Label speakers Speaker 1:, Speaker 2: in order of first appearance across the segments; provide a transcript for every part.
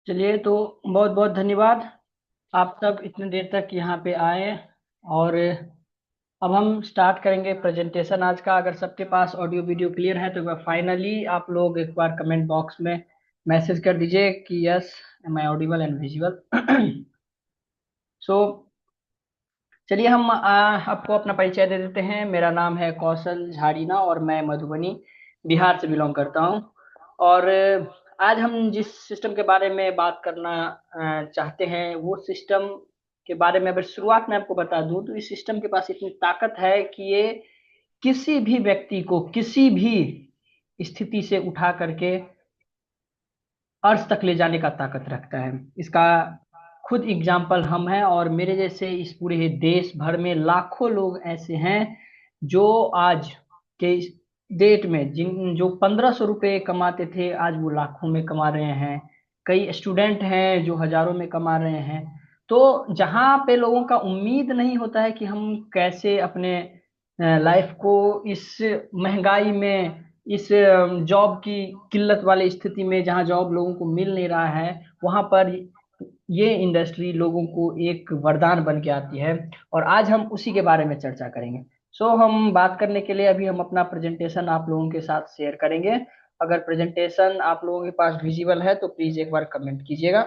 Speaker 1: चलिए तो बहुत बहुत धन्यवाद। आप सब इतने देर तक यहाँ पे आए। और अब हम स्टार्ट करेंगे प्रेजेंटेशन आज का। अगर सबके पास ऑडियो वीडियो क्लियर है तो फाइनली आप लोग एक बार कमेंट बॉक्स में मैसेज कर दीजिए कि yes, am I audible and visual. So चलिए हम आपको अपना परिचय दे देते हैं। मेरा नाम है कौशल झाड़ीना और मैं मधुबनी बिहार से बिलोंग करता हूँ। और आज हम जिस सिस्टम के बारे में बात करना चाहते हैं वो सिस्टम के बारे में अगर शुरुआत में आपको बता दूं तो इस सिस्टम के पास इतनी ताकत है कि ये किसी भी व्यक्ति को किसी भी स्थिति से उठा करके अर्श तक ले जाने का ताकत रखता है। इसका खुद एग्जाम्पल हम हैं और मेरे जैसे इस पूरे देश भर में लाखों लोग ऐसे हैं जो आज के इस डेट में जिन जो 1500 रुपये कमाते थे आज वो लाखों में कमा रहे हैं। कई स्टूडेंट हैं जो हजारों में कमा रहे हैं। तो जहाँ पे लोगों का उम्मीद नहीं होता है कि हम कैसे अपने लाइफ को इस महंगाई में, इस जॉब की किल्लत वाली स्थिति में जहाँ जॉब लोगों को मिल नहीं रहा है, वहां पर ये इंडस्ट्री लोगों को एक वरदान बन के आती है। और आज हम उसी के बारे में चर्चा करेंगे। सो हम बात करने के लिए अभी हम अपना प्रेजेंटेशन आप लोगों के साथ शेयर करेंगे। अगर प्रेजेंटेशन आप लोगों के पास विजिबल है तो प्लीज एक बार कमेंट कीजिएगा।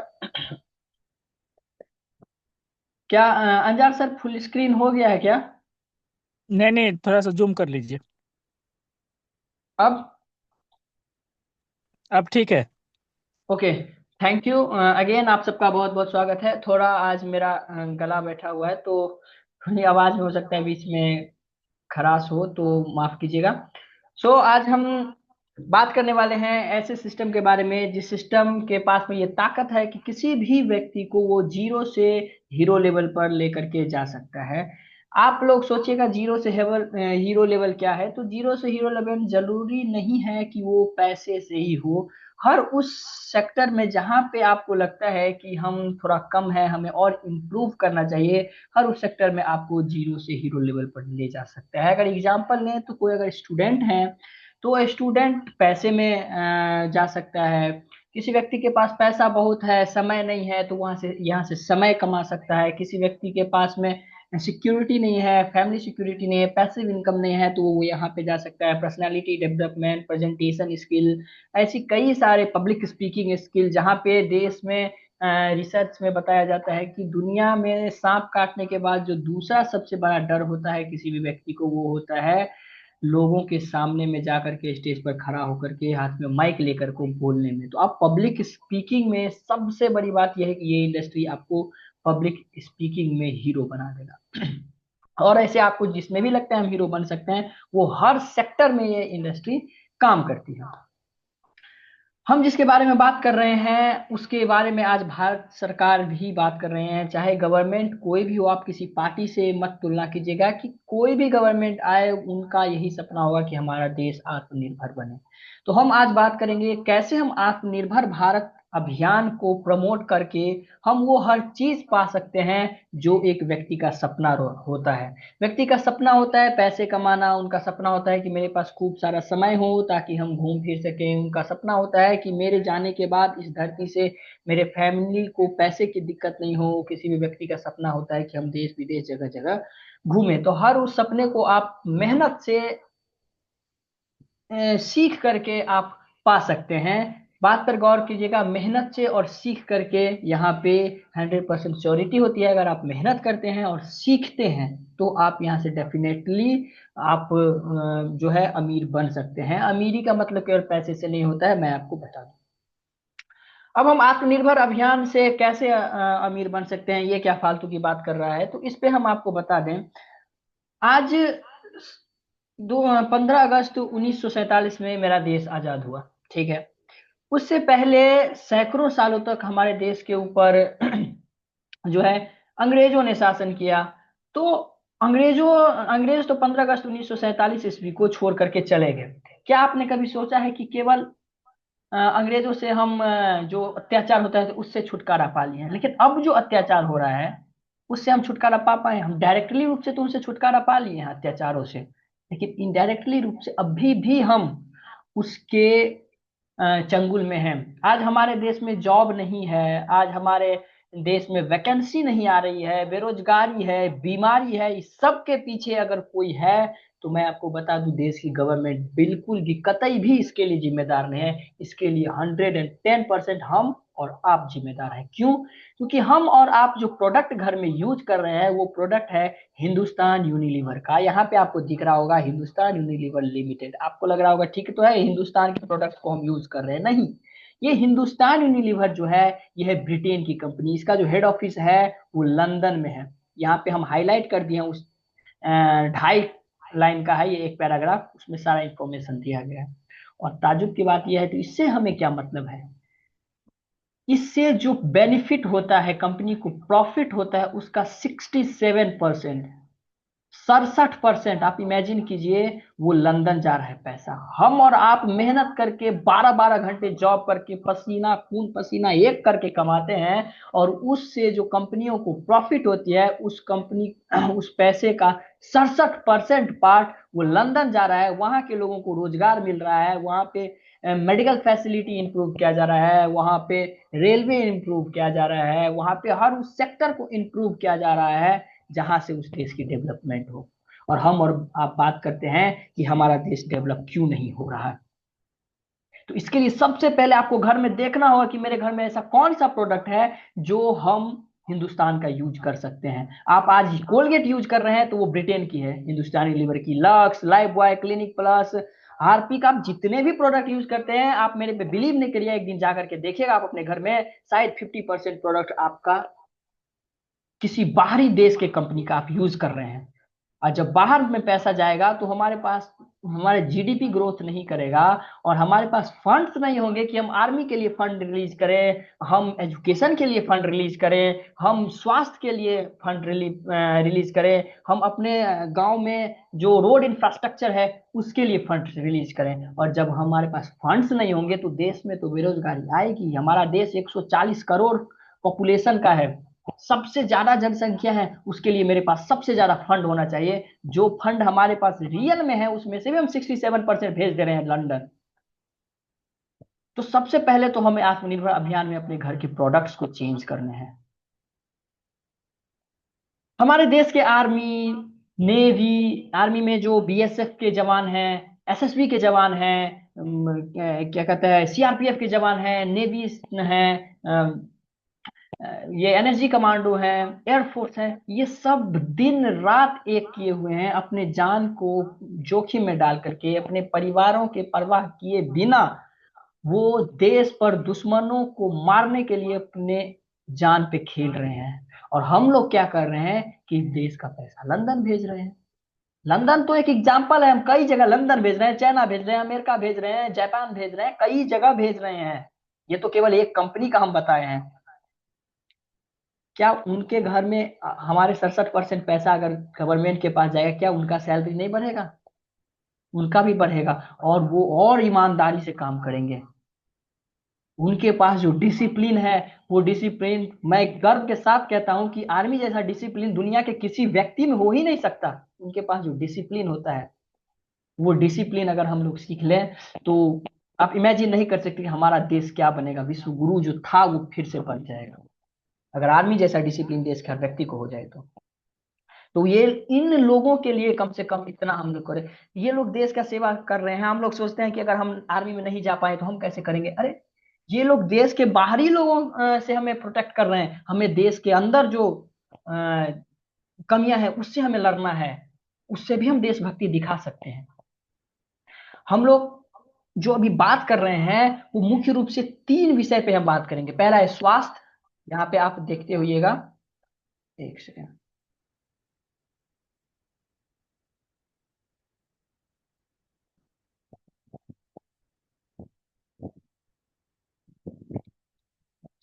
Speaker 1: क्या अंजार सर फुल स्क्रीन हो गया है क्या?
Speaker 2: नहीं नहीं, थोड़ा सा जूम कर लीजिए।
Speaker 1: अब
Speaker 2: अब ठीक है।
Speaker 1: ओके। Thank you again. आप सबका बहुत बहुत स्वागत है। थोड़ा आज मेरा गला बैठा हुआ है तो थोड़ी आवाज में हो सकता है बीच में खराश हो तो माफ कीजिएगा। सो आज हम बात करने वाले हैं ऐसे सिस्टम के बारे में जिस सिस्टम के पास में ये ताकत है कि किसी भी व्यक्ति को वो जीरो से हीरो लेवल पर लेकर के जा सकता है। आप लोग सोचिएगा जीरो से हीरो लेवल क्या है। तो जीरो से हीरो लेवल जरूरी नहीं है कि वो पैसे से ही हो। हर उस सेक्टर में जहां पे आपको लगता है कि हम थोड़ा कम है, हमें और इम्प्रूव करना चाहिए, हर उस सेक्टर में आपको जीरो से हीरो लेवल पर ले जा सकता है। अगर एग्जाम्पल लें तो कोई अगर स्टूडेंट है तो स्टूडेंट पैसे में जा सकता है। किसी व्यक्ति के पास पैसा बहुत है, समय नहीं है, तो वहां से यहाँ से समय कमा सकता है। किसी व्यक्ति के पास में सिक्योरिटी नहीं है, फैमिली सिक्योरिटी नहीं है, पैसिव इनकम नहीं है, तो वो यहाँ पे जा सकता है। पर्सनालिटी डेवलपमेंट, प्रेजेंटेशन स्किल, ऐसी कई सारे पब्लिक स्पीकिंग स्किल जहाँ पे देश में रिसर्च में बताया जाता है कि दुनिया में सांप काटने के बाद जो दूसरा सबसे बड़ा डर होता है किसी भी व्यक्ति को वो होता है लोगों के सामने में जाकर के स्टेज पर खड़ा होकर के हाथ में माइक लेकर को बोलने में। तो आप पब्लिक स्पीकिंग में सबसे बड़ी बात यह है कि ये इंडस्ट्री आपको पब्लिक स्पीकिंग में हीरो बना देगा। और ऐसे आपको जिसमें भी लगता है हम हीरो बन सकते हैं वो हर सेक्टर में ये इंडस्ट्री काम करती है। हम जिसके बारे में बात कर रहे हैं उसके बारे में आज भारत सरकार भी बात कर रहे हैं। चाहे गवर्नमेंट कोई भी हो, आप किसी पार्टी से मत तुलना कीजिएगा कि कोई भी गवर्नमेंट आए उनका यही सपना होगा कि हमारा देश आत्मनिर्भर बने। तो हम आज बात करेंगे कैसे हम आत्मनिर्भर भारत अभियान को प्रमोट करके हम वो हर चीज पा सकते हैं जो एक व्यक्ति का सपना होता है। व्यक्ति का सपना होता है पैसे कमाना, उनका सपना होता है कि मेरे पास खूब सारा समय हो ताकि हम घूम फिर सकें, उनका सपना होता है कि मेरे जाने के बाद इस धरती से मेरे फैमिली को पैसे की दिक्कत नहीं हो। किसी भी व्यक्ति का सपना होता है कि हम देश विदेश जगह जगह घूमें। तो हर उस सपने को आप मेहनत से सीख करके आप पा सकते हैं। बात पर गौर कीजिएगा, मेहनत से और सीख करके यहाँ पे 100% श्योरिटी होती है। अगर आप मेहनत करते हैं और सीखते हैं तो आप यहाँ से डेफिनेटली आप जो है अमीर बन सकते हैं। अमीरी का मतलब केवल पैसे से नहीं होता है, मैं आपको बता दूं। अब हम आत्मनिर्भर अभियान से कैसे अमीर बन सकते हैं, ये क्या फालतू की बात कर रहा है, तो इस पे हम आपको बता दें। आज दो 15 अगस्त 1947 में मेरा देश आजाद हुआ। ठीक है। उससे पहले सैकड़ों सालों तक हमारे देश के ऊपर जो है अंग्रेजों ने शासन किया। तो अंग्रेज तो 15 अगस्त 1947 ईस्वी को छोड़ करके चले गए थे। क्या आपने कभी सोचा है कि केवल अंग्रेजों से हम जो अत्याचार होता है तो उससे छुटकारा पा लिए हैं, लेकिन अब जो अत्याचार हो रहा है उससे हम छुटकारा पा पाए? हम डायरेक्टली रूप से तो उनसे छुटकारा पा लिए हैं अत्याचारों से, लेकिन इनडायरेक्टली रूप से अभी भी हम उसके चंगुल में हैं। आज हमारे देश में जॉब नहीं है, आज हमारे देश में वैकेंसी नहीं आ रही है, बेरोजगारी है, बीमारी है, इस सब के पीछे अगर कोई है तो मैं आपको बता दूं, देश की गवर्नमेंट बिल्कुल भी कतई भी इसके लिए जिम्मेदार नहीं है। इसके लिए 110% हम और आप जिम्मेदार हैं। क्यों? क्योंकि हम और आप जो प्रोडक्ट घर में यूज कर रहे हैं वो प्रोडक्ट है हिंदुस्तान यूनिलीवर का। यहाँ पे आपको दिख रहा होगा हिंदुस्तान यूनिलीवर लिमिटेड। आपको लग रहा होगा ठीक तो है, हिंदुस्तान के प्रोडक्ट को हम यूज कर रहे हैं। नहीं, ये हिंदुस्तान यूनिलीवर जो है ये है ब्रिटेन की कंपनी। इसका जो हेड ऑफिस है वो लंदन में है। यहाँ पे हम हाईलाइट कर दिए हैं, उस 2.5 लाइन का है ये एक पैराग्राफ, उसमें सारा इंफॉर्मेशन दिया गया है। और ताजुब की बात यह है, तो इससे हमें क्या मतलब है? इससे जो बेनिफिट होता है, कंपनी को प्रॉफिट होता है, उसका 67%, 67%, आप इमेजिन कीजिए, वो लंदन जा रहा है पैसा। हम और आप मेहनत करके 12-12 घंटे जॉब करके पसीना खून पसीना एक करके कमाते हैं, और उससे जो कंपनियों को प्रॉफिट होती है, उस कंपनी उस पैसे का 67% पार्ट वो लंदन जा रहा है। वहां के लोगों को रोजगार मिल रहा है, वहां पे मेडिकल फैसिलिटी इंप्रूव किया जा रहा है, वहां पे रेलवे इंप्रूव किया जा रहा है, वहां पे हर उस सेक्टर को इंप्रूव किया जा रहा है जहां से उस देश की डेवलपमेंट हो। और हम और आप बात करते हैं कि हमारा देश डेवलप क्यों नहीं हो रहा है। तो इसके लिए सबसे पहले आपको घर में देखना होगा कि मेरे घर में ऐसा कौन सा प्रोडक्ट है जो हम हिंदुस्तान का यूज कर सकते हैं। आप आज कोलगेट यूज कर रहे हैं तो वो ब्रिटेन की है, हिंदुस्तानी लीवर की। Lux, life boy, clinic plus, Harpic, आप जितने भी प्रोडक्ट यूज करते हैं, आप मेरे पे बिलीव नहीं करिए, एक दिन जाकर के देखिएगा आप अपने घर में, शायद 50% प्रोडक्ट आपका किसी बाहरी देश के कंपनी का आप यूज कर रहे हैं। और जब बाहर में पैसा जाएगा तो हमारे पास हमारे जीडीपी ग्रोथ नहीं करेगा, और हमारे पास फंड्स नहीं होंगे कि हम आर्मी के लिए फंड रिलीज करें, हम एजुकेशन के लिए फंड रिलीज करें, हम स्वास्थ्य के लिए फंड रिलीज करें, हम अपने गांव में जो रोड इंफ्रास्ट्रक्चर है उसके लिए फंड रिलीज करें। और जब हमारे पास फंड्स नहीं होंगे तो देश में तो बेरोजगारी आएगी। हमारा देश 140 करोड़ पॉपुलेशन का है, सबसे ज्यादा जनसंख्या है, उसके लिए मेरे पास सबसे ज्यादा फंड होना चाहिए। जो फंड हमारे पास रियल में है उसमें से भी हम 67% भेज दे रहे हैं लंदन। तो सबसे पहले तो हमें आत्मनिर्भर अभियान में अपने घर के प्रोडक्ट्स को चेंज करने हैं। हमारे देश के आर्मी, नेवी, आर्मी में जो बीएसएफ के जवान हैं, एसएसबी के जवान हैं, क्या कहते हैं, सीआरपीएफ के जवान हैं, नेवी हैं, ये एनएसजी कमांडो है, एयरफोर्स है, ये सब दिन रात एक किए हुए हैं, अपने जान को जोखिम में डाल करके, अपने परिवारों के परवाह किए बिना वो देश पर दुश्मनों को मारने के लिए अपने जान पे खेल रहे हैं। और हम लोग क्या कर रहे हैं कि देश का पैसा लंदन भेज रहे हैं। लंदन तो एक एग्जाम्पल है, हम कई जगह लंदन भेज रहे हैं, चाइना भेज रहे हैं, अमेरिका भेज रहे हैं, जापान भेज रहे हैं, कई जगह भेज रहे हैं। ये तो केवल एक कंपनी का हम बताए हैं। क्या उनके घर में हमारे 67% पैसा अगर गवर्नमेंट के पास जाएगा, क्या उनका सैलरी नहीं बढ़ेगा? उनका भी बढ़ेगा, और वो और ईमानदारी से काम करेंगे। उनके पास जो डिसिप्लिन है, वो डिसिप्लिन, मैं गर्व के साथ कहता हूं कि आर्मी जैसा डिसिप्लिन दुनिया के किसी व्यक्ति में हो ही नहीं सकता। उनके पास जो डिसिप्लिन होता है, वो डिसिप्लिन अगर हम लोग सीख लें तो आप इमेजिन नहीं कर सकते कि हमारा देश क्या बनेगा। विश्व गुरु जो था वो फिर से बन जाएगा, अगर आर्मी जैसा डिसिप्लिन देश के हर व्यक्ति को हो जाए तो ये इन लोगों के लिए कम से कम इतना हम लोग करें। ये लोग देश का सेवा कर रहे हैं, हम लोग सोचते हैं कि अगर हम आर्मी में नहीं जा पाए तो हम कैसे करेंगे। अरे, ये लोग देश के बाहरी लोगों से हमें प्रोटेक्ट कर रहे हैं। हमें देश के अंदर जो कमियां हैं उससे हमें लड़ना है, उससे भी हम देशभक्ति दिखा सकते हैं। हम लोग जो अभी बात कर रहे हैं वो मुख्य रूप से 3 विषय पे हम बात करेंगे। पहला है स्वास्थ्य, यहाँ पे आप देखते होइएगा, एक सेकेंड।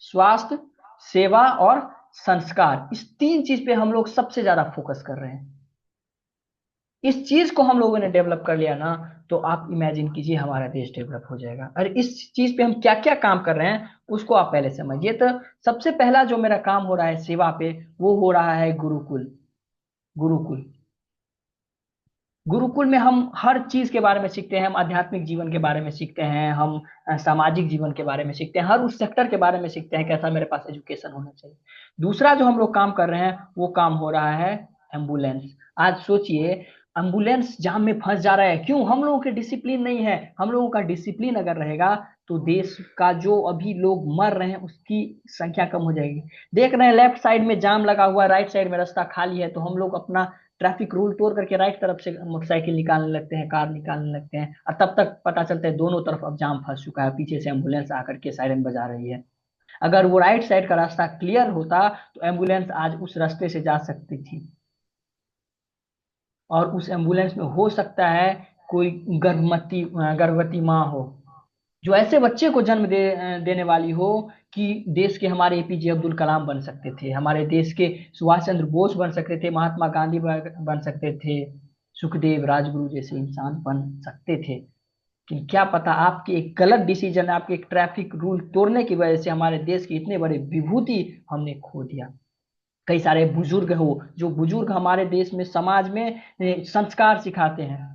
Speaker 1: स्वास्थ्य, सेवा और संस्कार, इस 3 चीज पे हम लोग सबसे ज्यादा फोकस कर रहे हैं। इस चीज को हम लोगों ने डेवलप कर लिया ना, तो आप इमेजिन कीजिए हमारा देश डेवलप हो जाएगा। और इस चीज पे हम क्या क्या काम कर रहे हैं उसको आप पहले समझिए। तो सबसे पहला जो मेरा काम हो रहा है सेवा पे, वो हो रहा है गुरुकुल। गुरुकुल गुरुकुल में हम हर चीज के बारे में सीखते हैं, हम आध्यात्मिक जीवन के बारे में सीखते हैं, हम सामाजिक जीवन के बारे में सीखते हैं, हर उस सेक्टर के बारे में सीखते हैं कैसा मेरे पास एजुकेशन होना चाहिए। दूसरा जो हम लोग काम कर रहे हैं वो काम हो रहा है एम्बुलेंस। आज सोचिए, एम्बुलेंस जाम में फंस जा रहा है, क्यों? हम लोगों के डिसिप्लिन नहीं है। हम लोगों का डिसिप्लिन अगर रहेगा तो देश का जो अभी लोग मर रहे हैं उसकी संख्या कम हो जाएगी। देख रहे हैं लेफ्ट साइड में जाम लगा हुआ है, राइट साइड में रास्ता खाली है, तो हम लोग अपना ट्रैफिक रूल तोड़ करके राइट तरफ से मोटरसाइकिल निकालने लगते हैं, कार निकालने लगते हैं, और तब तक पता चलता है दोनों तरफ अब जाम फंस चुका है, पीछे से एम्बुलेंस आकर के सायरन बजा रही है। अगर वो राइट साइड का रास्ता क्लियर होता तो एम्बुलेंस आज उस रास्ते से जा सकती थी, और उस एम्बुलेंस में हो सकता है कोई गर्भवती माँ हो, जो ऐसे बच्चे को जन्म देने वाली हो कि देश के हमारे एपीजे अब्दुल कलाम बन सकते थे, हमारे देश के सुभाष चंद्र बोस बन सकते थे, महात्मा गांधी बन सकते थे, सुखदेव राजगुरु जैसे इंसान बन सकते थे। कि क्या पता आपके एक गलत डिसीजन, आपके एक ट्रैफिक रूल तोड़ने की वजह से हमारे देश के इतने बड़े विभूति हमने खो दिया। कई सारे बुजुर्ग हो, जो बुजुर्ग हमारे देश में समाज में संस्कार सिखाते हैं,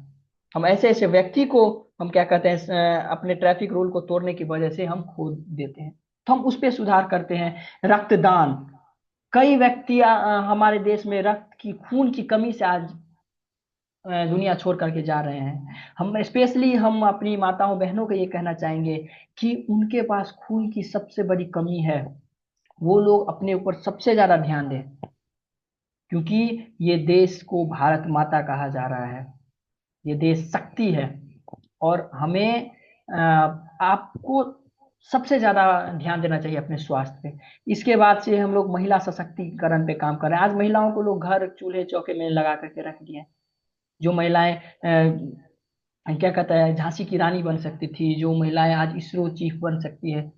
Speaker 1: हम ऐसे ऐसे व्यक्ति को हम क्या कहते हैं अपने ट्रैफिक रूल को तोड़ने की वजह से हम खो देते हैं। तो हम उस पर सुधार करते हैं। रक्तदान, कई व्यक्ति हमारे देश में रक्त की, खून की कमी से आज दुनिया छोड़ करके जा रहे हैं। हम स्पेशली हम अपनी माताओं बहनों को ये कहना चाहेंगे कि उनके पास खून की सबसे बड़ी कमी है, वो लोग अपने ऊपर सबसे ज्यादा ध्यान दें, क्योंकि ये देश को भारत माता कहा जा रहा है, ये देश शक्ति है, और हमें आपको सबसे ज्यादा ध्यान देना चाहिए अपने स्वास्थ्य पे। इसके बाद से हम लोग महिला सशक्तिकरण पे काम कर रहे हैं। आज महिलाओं को लोग घर चूल्हे चौके में लगा करके रख दिए हैं। जो महिलाएं क्या कहता है झांसी की रानी बन सकती थी, जो महिलाएं आज इसरो चीफ बन सकती है।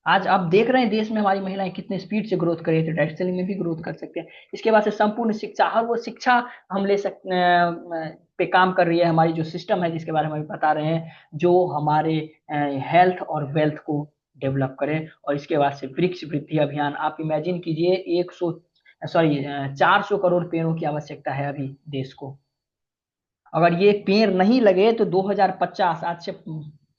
Speaker 1: आज आप देख रहे हैं देश में हमारी महिलाएं कितने स्पीड से ग्रोथ कर रही है, तो डायरेक्ट सेलिंग में भी ग्रोथ कर सकते हैं। इसके बाद से संपूर्ण शिक्षा, हर वो शिक्षा हम ले सकते पे काम कर रही है, हमारी जो सिस्टम है जिसके बारे में हम बता रहे हैं, जो हमारे हेल्थ और वेल्थ को डेवलप करे। और इसके बाद से वृक्ष वृद्धि अभियान, आप इमेजिन कीजिए 100 सॉरी 400 करोड़ पेड़ों की आवश्यकता है अभी देश को। अगर ये पेड़ नहीं लगे तो 2050, आज से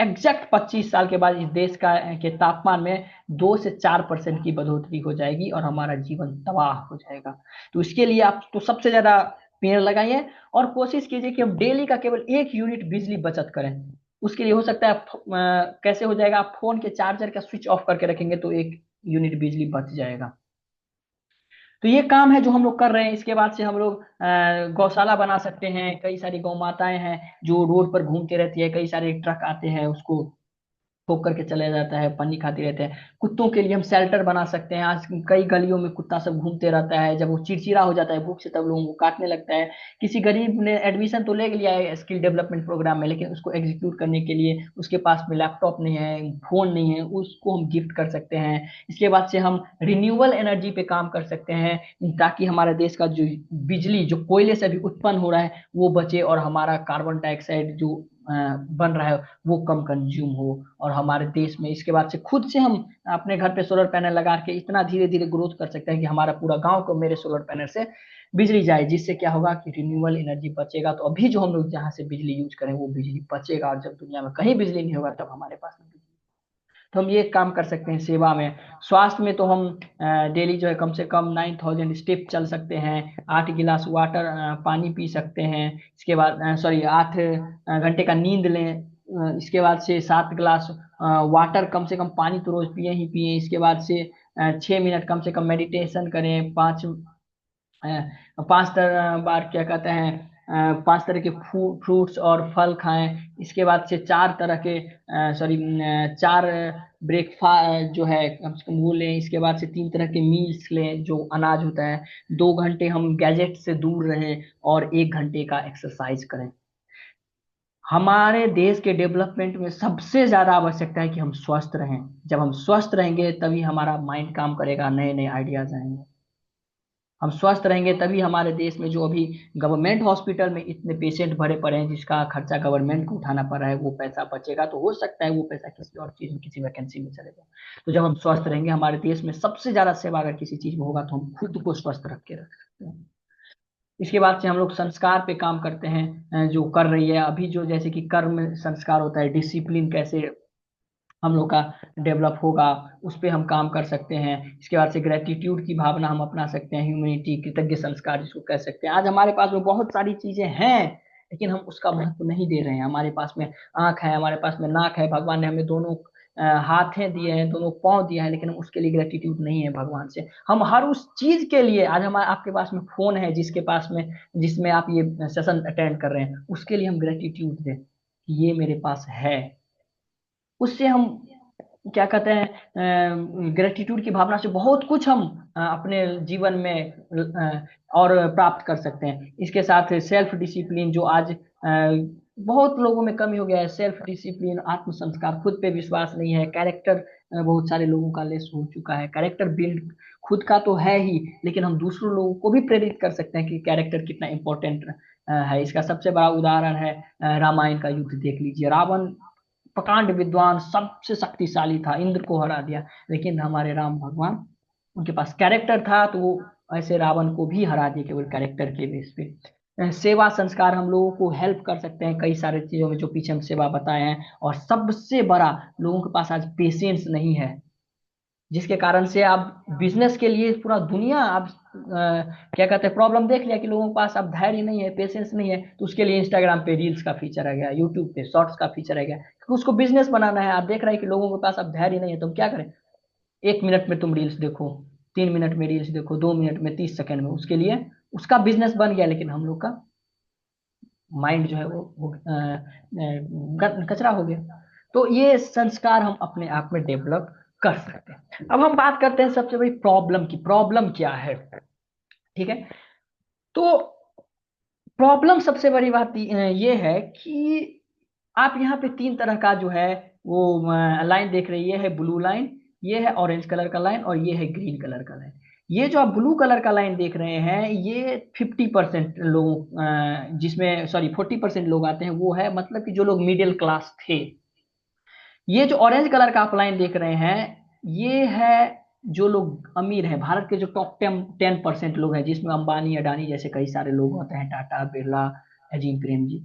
Speaker 1: एग्जैक्ट 25 साल के बाद इस देश का के तापमान में 2 से 4% की बढ़ोतरी हो जाएगी और हमारा जीवन तबाह हो जाएगा। तो इसके लिए आप तो सबसे ज्यादा पेड़ लगाइए, और कोशिश कीजिए कि हम डेली का केवल 1 यूनिट बिजली बचत करें। उसके लिए हो सकता है कैसे हो जाएगा, आप फोन के चार्जर का स्विच ऑफ करके रखेंगे तो 1 यूनिट बिजली बच जाएगा। तो ये काम है जो हम लोग कर रहे हैं। इसके बाद से हम लोग गौशाला बना सकते हैं। कई सारी गौ माताएं हैं जो रोड पर घूमती रहती है, कई सारे ट्रक आते हैं उसको ठोक करके चला जाता है, पानी खाती रहते हैं। कुत्तों के लिए हम शेल्टर बना सकते हैं। आज कई गलियों में कुत्ता सब घूमते रहता है, जब वो चिड़चिड़ा हो जाता है भूख से तब लोगों को काटने लगता है। किसी गरीब ने एडमिशन तो ले लिया है स्किल डेवलपमेंट प्रोग्राम में, लेकिन उसको एग्जीक्यूट करने के लिए उसके पास में लैपटॉप नहीं है, फोन नहीं है, उसको हम गिफ्ट कर सकते हैं। इसके बाद से हम रिन्यूएबल एनर्जी पे काम कर सकते हैं, ताकि हमारे देश का जो बिजली जो कोयले से भी उत्पन्न हो रहा है वो बचे, और हमारा कार्बन डाइऑक्साइड जो बन रहा है वो कम कंज्यूम हो। और हमारे देश में इसके बाद से खुद से हम अपने घर पे सोलर पैनल लगा के इतना धीरे धीरे ग्रोथ कर सकते हैं कि हमारा पूरा गांव को मेरे सोलर पैनल से बिजली जाए, जिससे क्या होगा कि रिन्यूएबल एनर्जी बचेगा। तो अभी जो हम लोग जहाँ से बिजली यूज करें वो बिजली बचेगा, और जब दुनिया में कहीं बिजली नहीं होगा तब हमारे पास में बिजली। तो हम ये काम कर सकते हैं सेवा में। स्वास्थ्य में तो हम डेली जो है कम से कम 9000 स्टेप चल सकते हैं, 8 गिलास वाटर पानी पी सकते हैं। इसके बाद 8 घंटे का नींद लें। इसके बाद से 7 गिलास वाटर, कम से कम पानी तो रोज पिए ही पिए। इसके बाद से 6 मिनट कम से कम मेडिटेशन करें। 5 बार क्या कहते हैं 5 तरह के फ्रूट्स और फल खाएं। इसके बाद से 4 तरह के 4 ब्रेकफास्ट जो है कम से कम वो लें। इसके बाद से 3 तरह के मील्स लें जो अनाज होता है। 2 घंटे हम गैजेट से दूर रहें, और 1 घंटे का एक्सरसाइज करें। हमारे देश के डेवलपमेंट में सबसे ज्यादा आवश्यकता है कि हम स्वस्थ रहें। जब हम स्वस्थ रहेंगे तभी हमारा माइंड काम करेगा, नए नए आइडियाज आएंगे। हम स्वस्थ रहेंगे तभी हमारे देश में जो अभी गवर्नमेंट हॉस्पिटल में इतने पेशेंट भरे पड़े हैं जिसका खर्चा गवर्नमेंट को उठाना पड़ रहा है, वो पैसा बचेगा, तो हो सकता है वो पैसा किसी और चीज में, किसी वैकेंसी में चलेगा। तो जब हम स्वस्थ रहेंगे, हमारे देश में सबसे ज्यादा सेवा अगर किसी चीज में होगा तो हम खुद को स्वस्थ रख के रख सकते हैं। इसके बाद से हम लोग संस्कार पे काम करते हैं, जो कर रही है अभी, जो जैसे कि कर्म संस्कार होता है, डिसिप्लिन कैसे हम लोग का डेवलप होगा, उस पे हम काम कर सकते हैं। इसके बाद से ग्रेटिट्यूड की भावना हम अपना सकते हैं, ह्यूमैनिटी, कृतज्ञ संस्कार जिसको कह सकते हैं। आज हमारे पास में बहुत सारी चीजें हैं, लेकिन हम उसका महत्व नहीं दे रहे हैं। हमारे पास में आंख है, हमारे पास में नाक है, भगवान ने हमें दोनों हाथें दिए हैं, दोनों पाँव दिए हैं, लेकिन हम उसके लिए ग्रेटिट्यूड नहीं है भगवान से। हम हर उस चीज के लिए, आज हमारे आपके पास में फोन है, जिसके पास में जिसमें आप ये सेशन अटेंड कर रहे हैं, उसके लिए हम ग्रेटिट्यूड दें कि ये मेरे पास है। उससे हम क्या कहते हैं, ग्रेटिट्यूड की भावना से बहुत कुछ हम अपने जीवन में और प्राप्त कर सकते हैं। इसके साथ सेल्फ डिसिप्लिन, जो आज बहुत लोगों में कमी हो गया है, सेल्फ डिसिप्लिन, आत्म संस्कार, खुद पे विश्वास नहीं है, कैरेक्टर बहुत सारे लोगों का लेस हो चुका है। कैरेक्टर बिल्ड खुद का तो है ही, लेकिन हम दूसरों लोगों को भी प्रेरित कर सकते हैं कि कैरेक्टर कितना इंपॉर्टेंट है। इसका सबसे बड़ा उदाहरण है रामायण का युद्ध। देख लीजिए, रावण प्रकांड विद्वान, सबसे शक्तिशाली था, इंद्र को हरा दिया, लेकिन हमारे राम भगवान, उनके पास कैरेक्टर था, तो वो ऐसे रावण को भी हरा दिए केवल कैरेक्टर के बेस पे। सेवा संस्कार हम लोगों को हेल्प कर सकते हैं कई सारे चीजों में, जो पीछे हम सेवा बताए हैं। और सबसे बड़ा, लोगों के पास आज पेशेंस नहीं है, जिसके कारण से आप बिजनेस के लिए पूरा दुनिया आप क्या कहते हैं, प्रॉब्लम देख लिया कि लोगों के पास अब धैर्य नहीं है, पेशेंस नहीं है, तो उसके लिए इंस्टाग्राम पे रील्स का फीचर आ गया, यूट्यूब पे शॉर्ट्स का फीचर आ गया, क्योंकि उसको बिजनेस बनाना है। आप देख रहे हैं कि लोगों के पास अब धैर्य नहीं है, तो हम क्या करें? 1 मिनट में तुम रील्स देखो, 3 मिनट में रील्स देखो, 2 मिनट में, 30 सेकंड में, उसके लिए उसका बिजनेस बन गया, लेकिन हम लोग का माइंड जो है वो कचरा हो गया। तो ये संस्कार हम अपने आप में डेवलप कर सकते हैं। अब हम बात करते हैं सबसे बड़ी प्रॉब्लम की, प्रॉब्लम क्या है। ठीक है, तो प्रॉब्लम सबसे बड़ी बात ये है कि आप यहाँ पे 3 तरह का जो है वो लाइन देख रहे हैं। ये है ब्लू लाइन, ये है ऑरेंज कलर का लाइन, और ये है ग्रीन कलर का लाइन। ये जो आप ब्लू कलर का लाइन देख रहे हैं, ये 50% लोग, जिसमें सॉरी 40% लोग आते हैं, वो है मतलब कि जो लोग मिडिल क्लास थे। ये जो ऑरेंज कलर का आप लाइन देख रहे हैं, ये है जो लोग अमीर हैं, भारत के जो टॉप 10% लोग हैं, जिसमें अंबानी, अडानी जैसे कई सारे लोग होते हैं, टाटा, बिरला, अजीम प्रेमजी।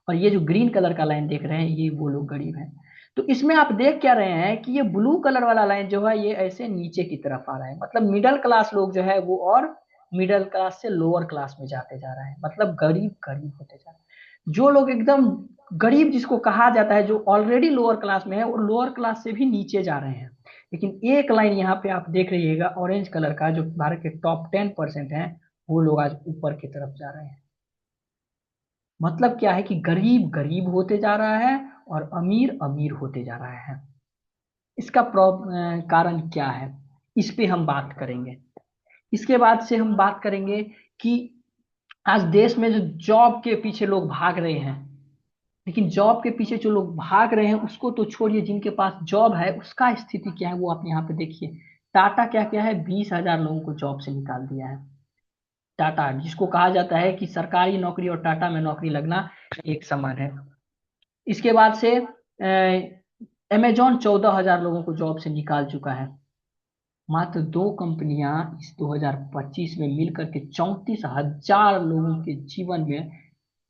Speaker 1: और ये जो ग्रीन कलर का लाइन देख रहे हैं, ये वो लोग गरीब हैं। तो इसमें आप देख क्या रहे हैं कि ये ब्लू कलर वाला लाइन जो है, ये ऐसे नीचे की तरफ आ रहा है, मतलब मिडिल क्लास लोग जो है वो, और मिडिल क्लास से लोअर क्लास में जाते जा रहा है, मतलब गरीब गरीब होते जा रहे हैं। जो लोग एकदम गरीब जिसको कहा जाता है, जो ऑलरेडी लोअर क्लास में है, वो लोअर क्लास से भी नीचे जा रहे हैं। लेकिन एक लाइन यहाँ पे आप देख रहिएगा ऑरेंज कलर का, जो भारत के टॉप 10% है, वो लोग आज ऊपर की तरफ जा रहे हैं। मतलब क्या है कि गरीब गरीब होते जा रहा है, और अमीर अमीर होते जा रहा है। इसका कारण क्या है, इस पे हम बात करेंगे। इसके बाद से हम बात करेंगे कि आज देश में जो जॉब के पीछे लोग भाग रहे हैं, लेकिन जॉब के पीछे जो लोग भाग रहे हैं उसको तो छोड़िए, जिनके पास जॉब है उसका स्थिति क्या है, वो आप यहाँ पे देखिए। टाटा क्या क्या है, 20,000 लोगों को जॉब से निकाल दिया है। टाटा, जिसको कहा जाता है कि सरकारी नौकरी और टाटा में नौकरी लगना एक समान है। इसके बाद से अमेजॉन 14,000 लोगों को जॉब से निकाल चुका है। मात्र 2 कंपनियां इस 2025 में मिलकर के 34,000 लोगों के जीवन में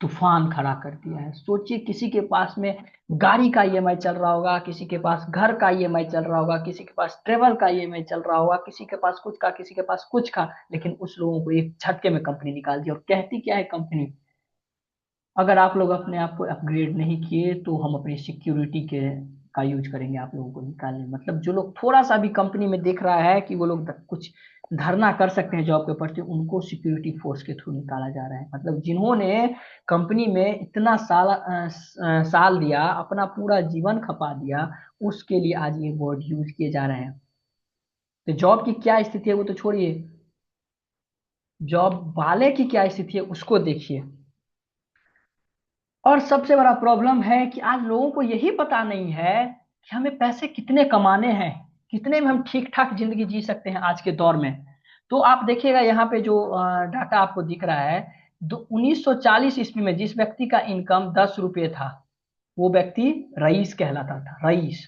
Speaker 1: तूफान खड़ा कर दिया है। सोचिए, किसी के पास में गाड़ी का ईएमआई चल रहा होगा, किसी के पास घर का ईएमआई चल रहा होगा, किसी के पास ट्रेवल का ईएमआई चल रहा होगा, किसी के पास कुछ का, किसी के पास कुछ का, लेकिन उस लोगों को एक झटके में कंपनी निकाल दी। और कहती क्या है कंपनी, अगर आप लोग अपने आप को अपग्रेड नहीं किए तो हम अपनी सिक्योरिटी के का यूज करेंगे आप लोगों को निकालने। मतलब जो लोग थोड़ा सा भी कंपनी में देख रहा है कि वो लोग कुछ धरना कर सकते हैं जॉब के प्रति, उनको सिक्योरिटी फोर्स के थ्रू निकाला जा रहा है। मतलब जिन्होंने कंपनी में इतना साल दिया, अपना पूरा जीवन खपा दिया, उसके लिए आज ये वर्ड यूज किए जा रहे हैं। तो जॉब की क्या स्थिति है वो तो छोड़िए, जॉब वाले की क्या स्थिति है उसको देखिए। और सबसे बड़ा प्रॉब्लम है कि आज लोगों को यही पता नहीं है कि हमें पैसे कितने कमाने हैं, कितने में हम ठीक ठाक जिंदगी जी सकते हैं आज के दौर में। तो आप देखिएगा यहाँ पे जो डाटा आपको दिख रहा है, 1940 ईस्वी में जिस व्यक्ति का इनकम 10 रुपये था, वो व्यक्ति रईस कहलाता था, रईस।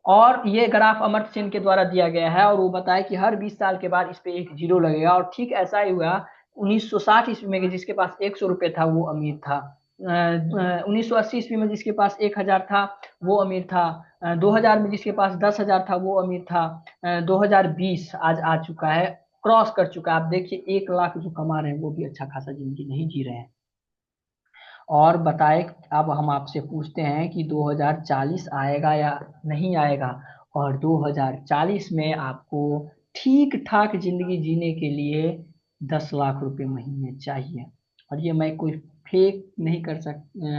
Speaker 1: और ये ग्राफ अमर्त्य सेन के द्वारा दिया गया है, और वो बताया कि हर 20 साल के बाद इस पे एक जीरो लगेगा, और ठीक ऐसा ही हुआ। 1960 ईस्वी में जिसके पास 100 रुपये था वो अमीर था। 1980 ईस्वी में जिसके पास 1000 था वो अमीर था। 2000 में जिसके पास 10,000 था वो अमीर था। 2020 आज आ चुका है, क्रॉस कर चुका है। आप देखिए 1 लाख जो कमा रहे हैं वो भी अच्छा खासा जिंदगी नहीं जी रहे हैं। और बताए, अब हम आपसे पूछते हैं कि 2040 आएगा या नहीं आएगा। और 2040 में आपको ठीक ठाक जिंदगी जीने के लिए 10 लाख रुपए महीने चाहिए। और ये मैं कोई फेक नहीं कर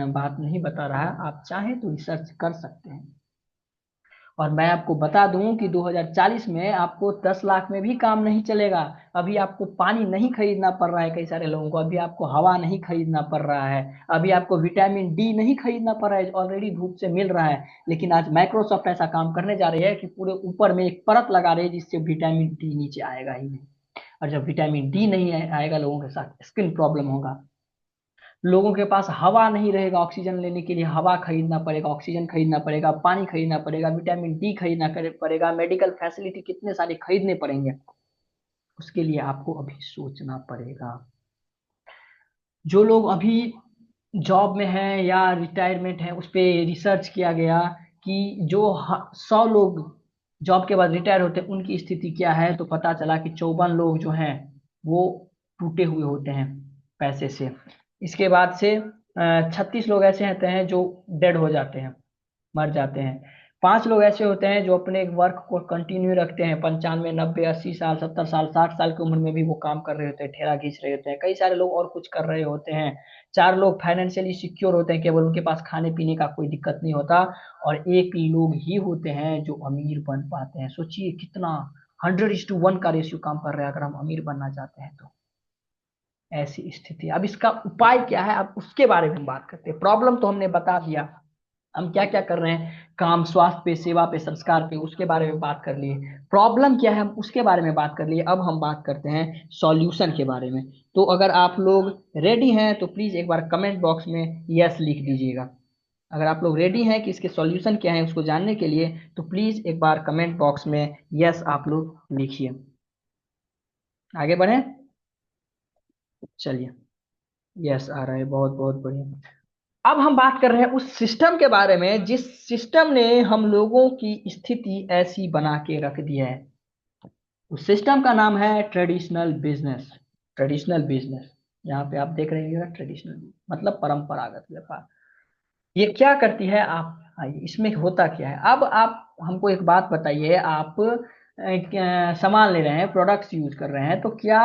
Speaker 1: बात नहीं बता रहा, आप चाहें तो रिसर्च कर सकते हैं। और मैं आपको बता दूं कि 2040 में आपको 10 लाख में भी काम नहीं चलेगा। अभी आपको पानी नहीं खरीदना पड़ रहा है कई सारे लोगों को, अभी आपको हवा नहीं खरीदना पड़ रहा है, अभी आपको विटामिन डी नहीं खरीदना पड़ रहा है, ऑलरेडी धूप से मिल रहा है। लेकिन आज माइक्रोसॉफ्ट ऐसा काम करने जा रही है कि पूरे ऊपर में एक परत लगा रही है जिससे विटामिन डी नीचे आएगा ही नहीं। और जब विटामिन डी नहीं आएगा, लोगों के साथ स्किन प्रॉब्लम होगा, लोगों के पास हवा नहीं रहेगा, ऑक्सीजन लेने के लिए हवा खरीदना पड़ेगा, ऑक्सीजन खरीदना पड़ेगा, पानी खरीदना पड़ेगा, विटामिन डी खरीदना पड़ेगा, मेडिकल फैसिलिटी कितने सारे खरीदने पड़ेंगे। उसके लिए आपको अभी सोचना पड़ेगा। जो लोग अभी जॉब में हैं या रिटायरमेंट है, उस पे रिसर्च किया गया कि जो 100 लोग जॉब के बाद रिटायर होते हैं उनकी स्थिति क्या है, तो पता चला कि 54 लोग जो हैं वो टूटे हुए होते हैं पैसे से। इसके बाद से 36 लोग ऐसे होते हैं जो डेड हो जाते हैं, मर जाते हैं। 5 लोग ऐसे होते हैं जो अपने वर्क को कंटिन्यू रखते हैं, 95 90 80 साल 70 साल 60 साल की उम्र में भी वो काम कर रहे होते हैं, ठेला खींच रहे होते हैं। कई सारे लोग और कुछ कर रहे होते हैं। 4 लोग फाइनेंशियली सिक्योर होते हैं, केवल उनके पास खाने पीने का कोई दिक्कत नहीं होता। और 1 लोग ही होते हैं जो अमीर बन पाते हैं। सोचिए कितना 100:1 का रेशियो काम कर रहा है अगर हम अमीर बनना चाहते हैं तो। ऐसी स्थिति, अब इसका उपाय क्या है, अब उसके बारे में हम बात करते हैं। प्रॉब्लम तो हमने बता दिया, हम क्या क्या कर रहे हैं, काम, स्वास्थ्य पे, सेवा पे, संस्कार पे, उसके बारे में बात कर लिए। प्रॉब्लम क्या है हम उसके बारे में बात कर लिए। अब हम बात करते हैं सॉल्यूशन के बारे में। तो अगर आप लोग रेडी हैं तो प्लीज एक बार कमेंट बॉक्स में यस लिख दीजिएगा। अगर आप लोग रेडी हैं कि इसके सॉल्यूशन क्या है उसको जानने के लिए, तो प्लीज एक बार कमेंट बॉक्स में यस आप लोग लिखिए। आगे बढ़े, चलिए। यस आ रहा है, बहुत बहुत बढ़िया। अब हम बात कर रहे हैं उस सिस्टम के बारे में जिस सिस्टम ने हम लोगों की स्थिति ऐसी बना के रख दी है। उस सिस्टम का नाम है ट्रेडिशनल बिजनेस। ट्रेडिशनल बिजनेस, यहाँ पे आप देख रहे हैं ट्रेडिशनल मतलब परंपरागत व्यापार। ये क्या करती है, आप आइए इसमें होता क्या है। अब आप हमको एक बात बताइए, आप सामान ले रहे हैं, प्रोडक्ट्स यूज कर रहे हैं, तो क्या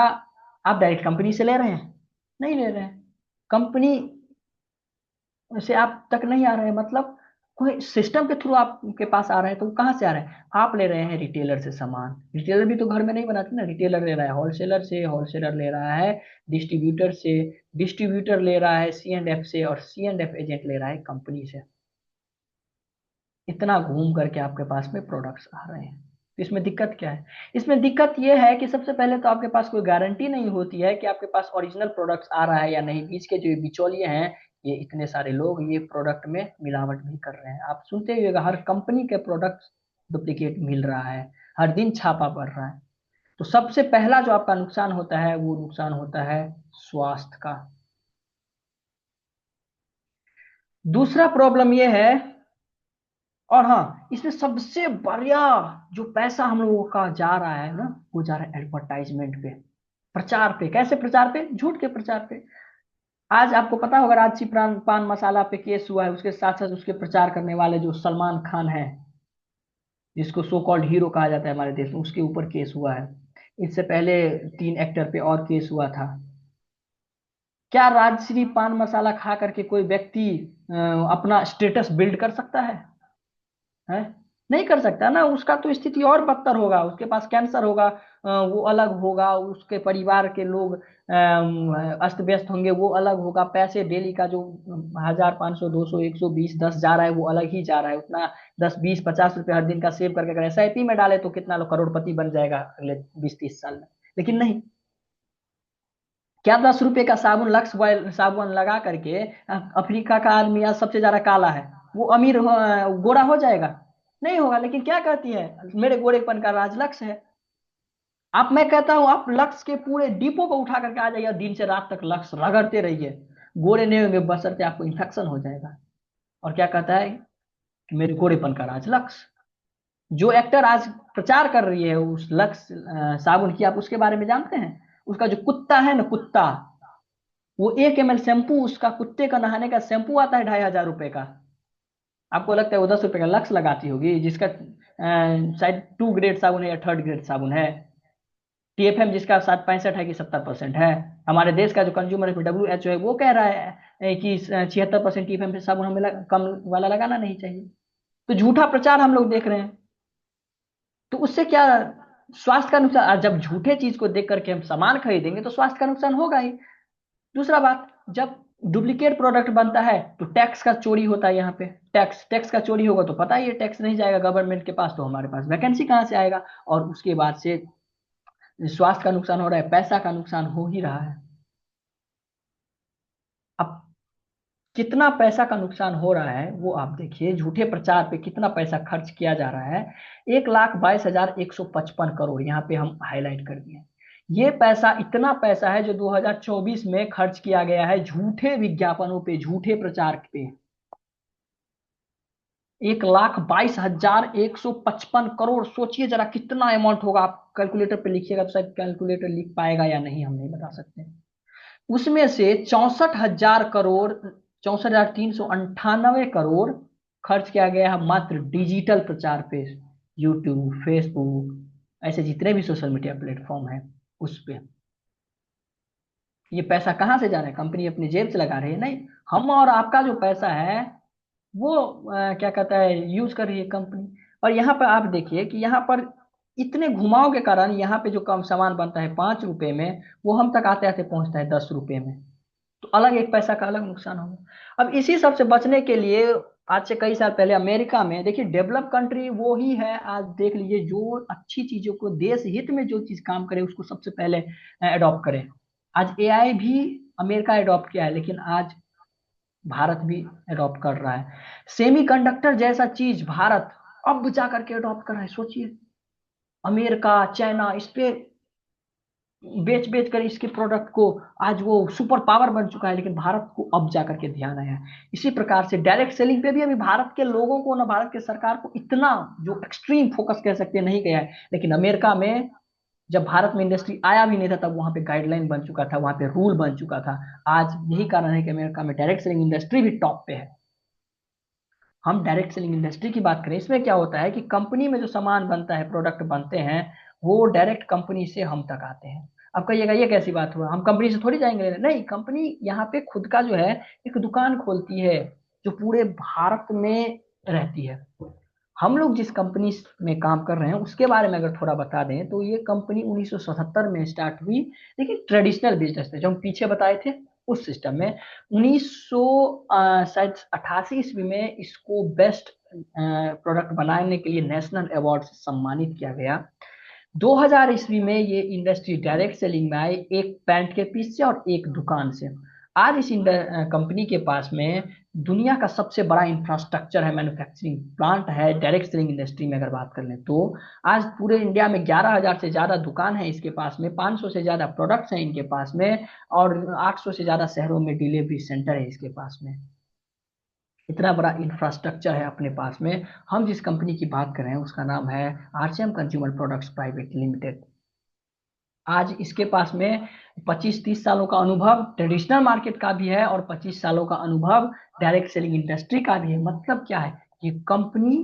Speaker 1: आप डायरेक्ट कंपनी से ले रहे हैं? नहीं ले रहे हैं। कंपनी से आप तक नहीं आ रहे हैं, मतलब कोई सिस्टम के थ्रू आपके पास आ रहे हैं। तो वो कहाँ से आ रहे हैं? आप ले रहे हैं रिटेलर से सामान। रिटेलर भी तो घर में नहीं बनाते ना, रिटेलर ले रहा है होलसेलर से, होलसेलर ले रहा है डिस्ट्रीब्यूटर से, डिस्ट्रीब्यूटर ले रहा है C&F से, और C&F एजेंट ले रहा है कंपनी से। इतना घूम करके आपके पास में प्रोडक्ट्स आ रहे हैं। तो इसमें दिक्कत क्या है? इसमें दिक्कत यह है कि सबसे पहले तो आपके पास कोई गारंटी नहीं होती है कि आपके पास ओरिजिनल प्रोडक्ट्स आ रहा है या नहीं। बीच के जो बिचौलिए हैं, ये इतने सारे लोग ये प्रोडक्ट में मिलावट भी कर रहे हैं। आप सुनते ही होगा हर कंपनी के प्रोडक्ट डुप्लीकेट मिल रहा है, हर दिन छापा पड़ रहा है। तो सबसे पहला जो आपका नुकसान होता है वो नुकसान होता है स्वास्थ्य का। दूसरा प्रॉब्लम ये है, और हाँ, इसमें सबसे बढ़िया जो पैसा हम लोगों का जा रहा है ना, वो जा रहा है एडवर्टाइजमेंट पे, प्रचार पे। कैसे प्रचार पे? झूठ के प्रचार पे। आज आपको पता होगा राजसी पान मसाला पे केस हुआ है, उसके साथ साथ उसके प्रचार करने वाले जो सलमान खान है, जिसको सो कॉल्ड हीरो कहा जाता है हमारे देश में, उसके ऊपर केस हुआ है। इससे पहले 3 एक्टर पे और केस हुआ था। क्या राजश्री पान मसाला खा करके कोई व्यक्ति अपना स्टेटस बिल्ड कर सकता है? नहीं कर सकता ना। उसका तो स्थिति और बदतर होगा, उसके पास कैंसर होगा, वो अलग होगा, उसके परिवार के लोग अस्त व्यस्त होंगे, वो अलग होगा। पैसे डेली का जो 1000 500 200 120 10 जा रहा है वो अलग ही जा रहा है। उतना 10 20 50 रुपए हर दिन का सेव करके अगर SIP में डाले तो कितना लोग करोड़पति बन जाएगा अगले 20 30 साल में। लेकिन नहीं। क्या 10 रुपए का साबुन, लक्स बॉयल साबुन लगा करके अफ्रीका का आदमी आज सबसे ज्यादा काला है, वो अमीर गोरा हो जाएगा? नहीं होगा। लेकिन क्या कहती है, मेरे गोरेपन का राज लक्स है। आप, मैं कहता हूं आप लक्स के पूरे डिपो को उठा करके आ जाइए, दिन से रात तक लक्स रगड़ते रहिए, गोरे नहीं होंगे, बशर्ते आपको इन्फेक्शन हो जाएगा। और क्या कहता है कि मेरे गोरेपन का राज लक्स। जो एक्टर आज प्रचार कर रही है उस लक्स साबुन की, आप उसके बारे में जानते हैं? उसका जो कुत्ता है ना, कुत्ता, वो 1 ml शैम्पू, उसका कुत्ते का नहाने का शैम्पू आता है 2,500 रुपए का। आपको लगता है वो 10 रुपए का लक्स लगाती होगी, जिसका शायद 2 ग्रेड साबुन है या 3rd ग्रेड साबुन है। टीएफएम जिसका सात 65 है कि 70% है। हमारे देश का जो कंज्यूमर WHO है वो कह रहा है कि 76% टीएफएम से साबुन हमें कम वाला लगाना नहीं चाहिए। तो झूठा प्रचार हम लोग देख रहे हैं। तो उससे क्या स्वास्थ्य का नुकसान, जब झूठे चीज को देख करके हम सामान खरीदेंगे तो स्वास्थ्य का नुकसान होगा ही। दूसरा बात, जब डुप्लीकेट प्रोडक्ट बनता है तो टैक्स का चोरी होता है। यहाँ पे टैक्स टैक्स का चोरी होगा तो पता ही है, टैक्स नहीं जाएगा गवर्नमेंट के पास तो हमारे पास वैकेंसी कहाँ से आएगा। और उसके बाद से स्वास्थ्य का नुकसान हो रहा है, पैसा का नुकसान हो ही रहा है। अब कितना पैसा का नुकसान हो रहा है वो आप देखिए, झूठे प्रचार पे कितना पैसा खर्च किया जा रहा है। 1,22,155 करोड़ यहाँ पे हम हाईलाइट कर दिए। ये पैसा, इतना पैसा है जो 2024 में खर्च किया गया है झूठे विज्ञापनों पे, झूठे प्रचार पे। 1,22,155 करोड़, सोचिए जरा कितना अमाउंट होगा। आप कैलकुलेटर पे लिखिएगा तो शायद कैलकुलेटर लिख पाएगा या नहीं, हम नहीं बता सकते। उसमें से 64,000 करोड़, 64,398 करोड़ खर्च किया गया है मात्र डिजिटल प्रचार पे। यूट्यूब, फेसबुक, ऐसे जितने भी सोशल मीडिया प्लेटफॉर्म है उस पे। ये पैसा कहाँ से जा रहा है? कंपनी अपनी जेब से लगा रही है? नहीं, हम और आपका जो पैसा है वो क्या कहता है यूज कर रही है कंपनी। और यहाँ पर आप देखिए कि यहाँ पर इतने घुमाव के कारण यहाँ पे जो कम सामान बनता है 5 रुपए में, वो हम तक आते आते पहुंचता है 10 रुपए में। तो अलग एक पैसा का अलग नुकसान होगा। अब इसी सब से बचने के लिए आज से कई साल पहले अमेरिका में, देखिए डेवलप कंट्री वो ही है, आज देख लीजिए, जो अच्छी चीजों को देश हित में जो चीज काम करे उसको सबसे पहले अडॉप्ट करे। आज एआई भी अमेरिका अडॉप्ट किया है, लेकिन आज भारत भी अडॉप्ट कर रहा है। सेमीकंडक्टर जैसा चीज भारत अब जा करके अडॉप्ट कर रहा है, सोचिए। अमेरिका, चाइना इस पे बेच बेच कर इसके प्रोडक्ट को आज वो सुपर पावर बन चुका है, लेकिन भारत को अब जाकर के ध्यान आया है। इसी प्रकार से डायरेक्ट सेलिंग पे भी अभी भारत के लोगों को ना, भारत के सरकार को इतना जो एक्सट्रीम फोकस कह सकते हैं नहीं गया है। लेकिन अमेरिका में जब भारत में इंडस्ट्री आया भी नहीं था तब वहां पे गाइडलाइन बन चुका था, वहां पे रूल बन चुका था। आज यही कारण है कि अमेरिका में डायरेक्ट सेलिंग इंडस्ट्री भी टॉप पे है। हम डायरेक्ट सेलिंग इंडस्ट्री की बात करें, इसमें क्या होता है कि कंपनी में जो सामान बनता है, प्रोडक्ट बनते हैं, वो डायरेक्ट कंपनी से हम तक आते हैं। अब कहिएगा ये कैसी बात हुआ, हम कंपनी से थोड़ी जाएंगे लेने? नहीं, कंपनी यहाँ पे खुद का जो है एक दुकान खोलती है जो पूरे भारत में रहती है। हम लोग जिस कंपनी में काम कर रहे हैं उसके बारे में अगर थोड़ा बता दें तो ये कंपनी 1977 में स्टार्ट हुई। देखिए ट्रेडिशनल बिजनेस थे जो हम पीछे बताए थे उस सिस्टम में। 1900 शायद 88 ईस्वी में इसको बेस्ट प्रोडक्ट बनाने के लिए नेशनल अवार्ड से सम्मानित किया गया। 2000 ईस्वी में ये इंडस्ट्री डायरेक्ट सेलिंग में आई, एक पैंट के पीस से और एक दुकान से। आज इस कंपनी के पास में दुनिया का सबसे बड़ा इंफ्रास्ट्रक्चर है, मैन्युफैक्चरिंग प्लांट है डायरेक्ट सेलिंग इंडस्ट्री में अगर बात कर लें तो। आज पूरे इंडिया में 11,000 से ज्यादा दुकान है इसके पास में, 500 से ज्यादा प्रोडक्ट्स हैं इनके पास में, और 800 से ज्यादा शहरों में डिलीवरी सेंटर है इसके पास में। इतना बड़ा इंफ्रास्ट्रक्चर है अपने पास में। हम जिस कंपनी की बात कर रहे हैं उसका नाम है RCM consumer products private limited. आज इसके पास में 25-30 सालों का अनुभव ट्रेडिशनल मार्केट का भी है, और 25 सालों का अनुभव डायरेक्ट सेलिंग इंडस्ट्री का भी है। मतलब क्या है, ये कंपनी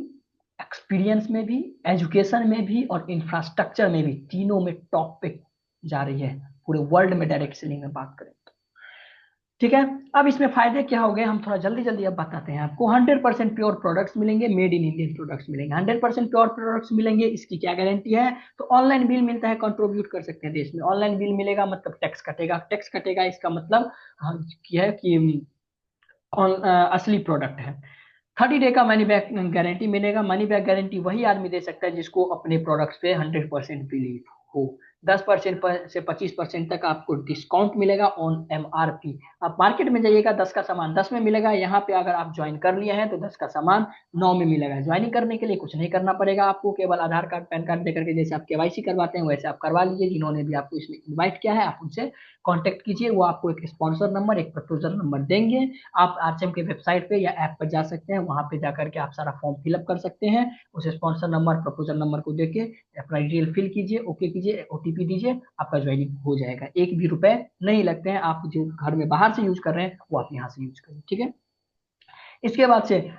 Speaker 1: एक्सपीरियंस में भी, एजुकेशन में भी और इंफ्रास्ट्रक्चर में भी, तीनों में टॉप पे जा रही है पूरे वर्ल्ड में डायरेक्ट सेलिंग में बात करें। ठीक है, अब इसमें फायदे क्या हो गए हम थोड़ा जल्दी जल्दी अब बताते हैं आपको। 100% प्योर प्रोडक्ट्स मिलेंगे, मेड इन इंडियन प्रोडक्ट्स मिलेंगे। 100% प्योर प्रोडक्ट्स मिलेंगे, इसकी क्या गारंटी है? तो ऑनलाइन बिल मिलता है, कंट्रीब्यूट कर सकते हैं देश में। ऑनलाइन बिल मिलेगा मतलब टैक्स कटेगा, टैक्स कटेगा इसका मतलब क्या है कि असली प्रोडक्ट है। 30 डे का मनी बैक गारंटी मिलेगा। मनी बैक गारंटी वही आदमी दे सकता है जिसको अपने प्रोडक्ट्स पे 100% बिलीव हो। 10% से 25% तक आपको डिस्काउंट मिलेगा ऑन MRP। आप मार्केट में जाइएगा, 10 का सामान 10 में मिलेगा, यहाँ पे अगर आप ज्वाइन कर लिए हैं तो 10 का सामान 9 में मिलेगा। ज्वाइनिंग करने के लिए कुछ नहीं करना पड़ेगा आपको, केवल आधार कार्ड पैन कार्ड देकर के जैसे आप KYC करवाते हैं वैसे आप करवा लीजिए। जिन्होंने भी आपको इसमें इन्वाइट किया है आप उनसे कांटेक्ट कीजिए, वो आपको एक स्पॉन्सर नंबर, एक प्रपोजल नंबर देंगे। आप आरसीएम के वेबसाइट पे या ऐप पर जा सकते हैं, वहां पे जाकर के आप सारा फॉर्म फिलअप कर सकते हैं। उस स्पॉन्सर नंबर प्रपोजल नंबर को देके अपना डिटेल फिल कीजिए, ओके कीजिए, OTP दीजिए, आपका ज्वाइनिंग हो जाएगा। एक भी रुपए नहीं लगते हैं। आप जो घर में बाहर से यूज कर रहे हैं वो आप यहाँ से यूज करें, ठीक है। इसके बाद से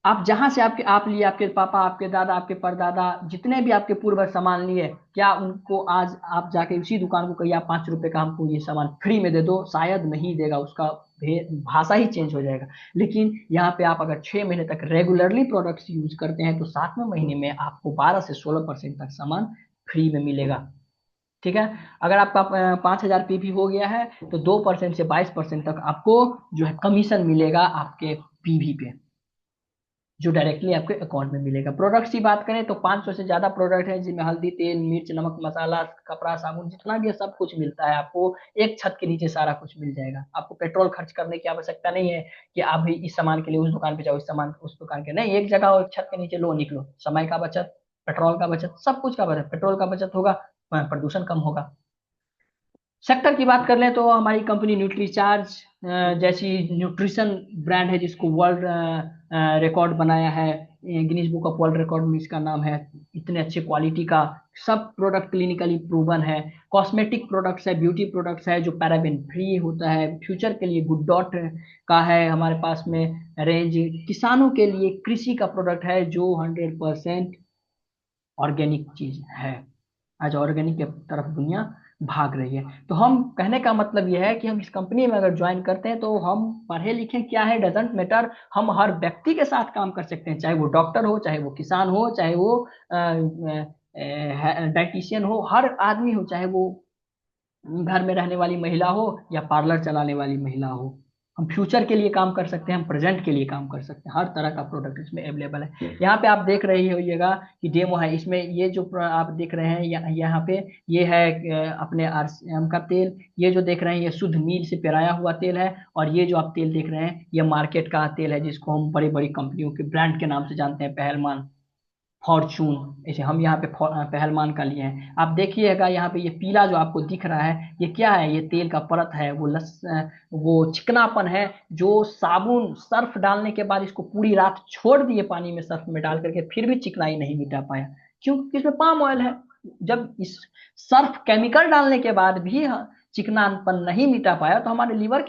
Speaker 1: आप जहां से आप लिए, आपके पापा, आपके दादा, आपके परदादा, जितने भी आपके पूर्वज सामान लिए, क्या उनको आज आप जाके उसी दुकान को कहिए आप 5 रुपए का हमको ये सामान फ्री में दे दो? शायद नहीं देगा, उसका भाषा ही चेंज हो जाएगा। लेकिन यहाँ पे आप अगर 6 महीने तक रेगुलरली प्रोडक्ट्स यूज करते हैं तो 7वें महीने में आपको 12 से 16% तक सामान फ्री में मिलेगा, ठीक है। अगर आपका 5,000 PV हो गया है तो 2% से 22% तक आपको जो है कमीशन मिलेगा आपके PV पे, जो डायरेक्टली आपके अकाउंट में मिलेगा। प्रोडक्ट्स की बात करें तो 500 से ज्यादा प्रोडक्ट है, जिनमें हल्दी, तेल, मिर्च, नमक, मसाला, कपड़ा, साबुन, जितना भी है सब कुछ मिलता है आपको। एक छत के नीचे सारा कुछ मिल जाएगा। आपको पेट्रोल खर्च करने की आवश्यकता नहीं है कि आप भी इस सामान के लिए उस दुकान पे जाओ, इस सामान उस दुकान के नहीं, एक जगह और छत के नीचे लो, निकलो। समय का बचत, पेट्रोल का बचत, सब कुछ का बचत। पेट्रोल का बचत होगा, प्रदूषण कम होगा। सेक्टर की बात कर लें तो हमारी कंपनी न्यूट्रीचार्ज जैसी न्यूट्रिशन ब्रांड है, जिसको वर्ल्ड रिकॉर्ड बनाया है, Guinness book of world record में इसका नाम है। इतने अच्छे क्वालिटी का सब प्रोडक्ट क्लिनिकली प्रूवन है। कॉस्मेटिक प्रोडक्ट्स है, ब्यूटी प्रोडक्ट्स है जो पैराबेन फ्री होता है। फ्यूचर के लिए गुड डॉट का है हमारे पास में रेंज। किसानों के लिए कृषि का प्रोडक्ट है जो 100% ऑर्गेनिक चीज है। आज ऑर्गेनिक की तरफ दुनिया भाग रही है। तो हम कहने का मतलब यह है कि हम इस कंपनी में अगर ज्वाइन करते हैं तो हम पढ़े लिखे क्या है डजेंट मैटर, हम हर व्यक्ति के साथ काम कर सकते हैं, चाहे वो डॉक्टर हो, चाहे वो किसान हो, चाहे वो डाइटिशियन हो, हर आदमी हो, चाहे वो घर में रहने वाली महिला हो या पार्लर चलाने वाली महिला हो। हम फ्यूचर के लिए काम कर सकते हैं, हम प्रेजेंट के लिए काम कर सकते हैं। हर तरह का प्रोडक्ट इसमें अवेलेबल है। यहाँ पे आप देख रही होइएगा कि डेमो है इसमें। ये जो आप देख रहे हैं यहाँ पे ये है अपने RCM का तेल। ये जो देख रहे हैं ये शुद्ध मील से पेराया हुआ तेल है। और ये जो आप तेल देख रहे हैं ये मार्केट का तेल है, जिसको हम बड़ी बड़ी कंपनियों के ब्रांड के नाम से जानते हैं, पहलमान, फॉर्चून। ऐसे हम यहाँ पे पहलमान का लिए हैं। आप देखिएगा यहाँ पे ये पीला जो आपको दिख रहा है ये क्या है? ये तेल का परत है, वो चिकनापन है जो साबुन सर्फ डालने के बाद इसको पूरी रात छोड़ दिए पानी में सर्फ में डाल करके, फिर भी चिकनाई नहीं मिटा पाया। क्यों? क्योंकि इसमें पाम ऑयल है। जब इस सर्फ केमिकल डालने के बाद भी चिकनापन नहीं मिटा पाया तो हमारे लीवर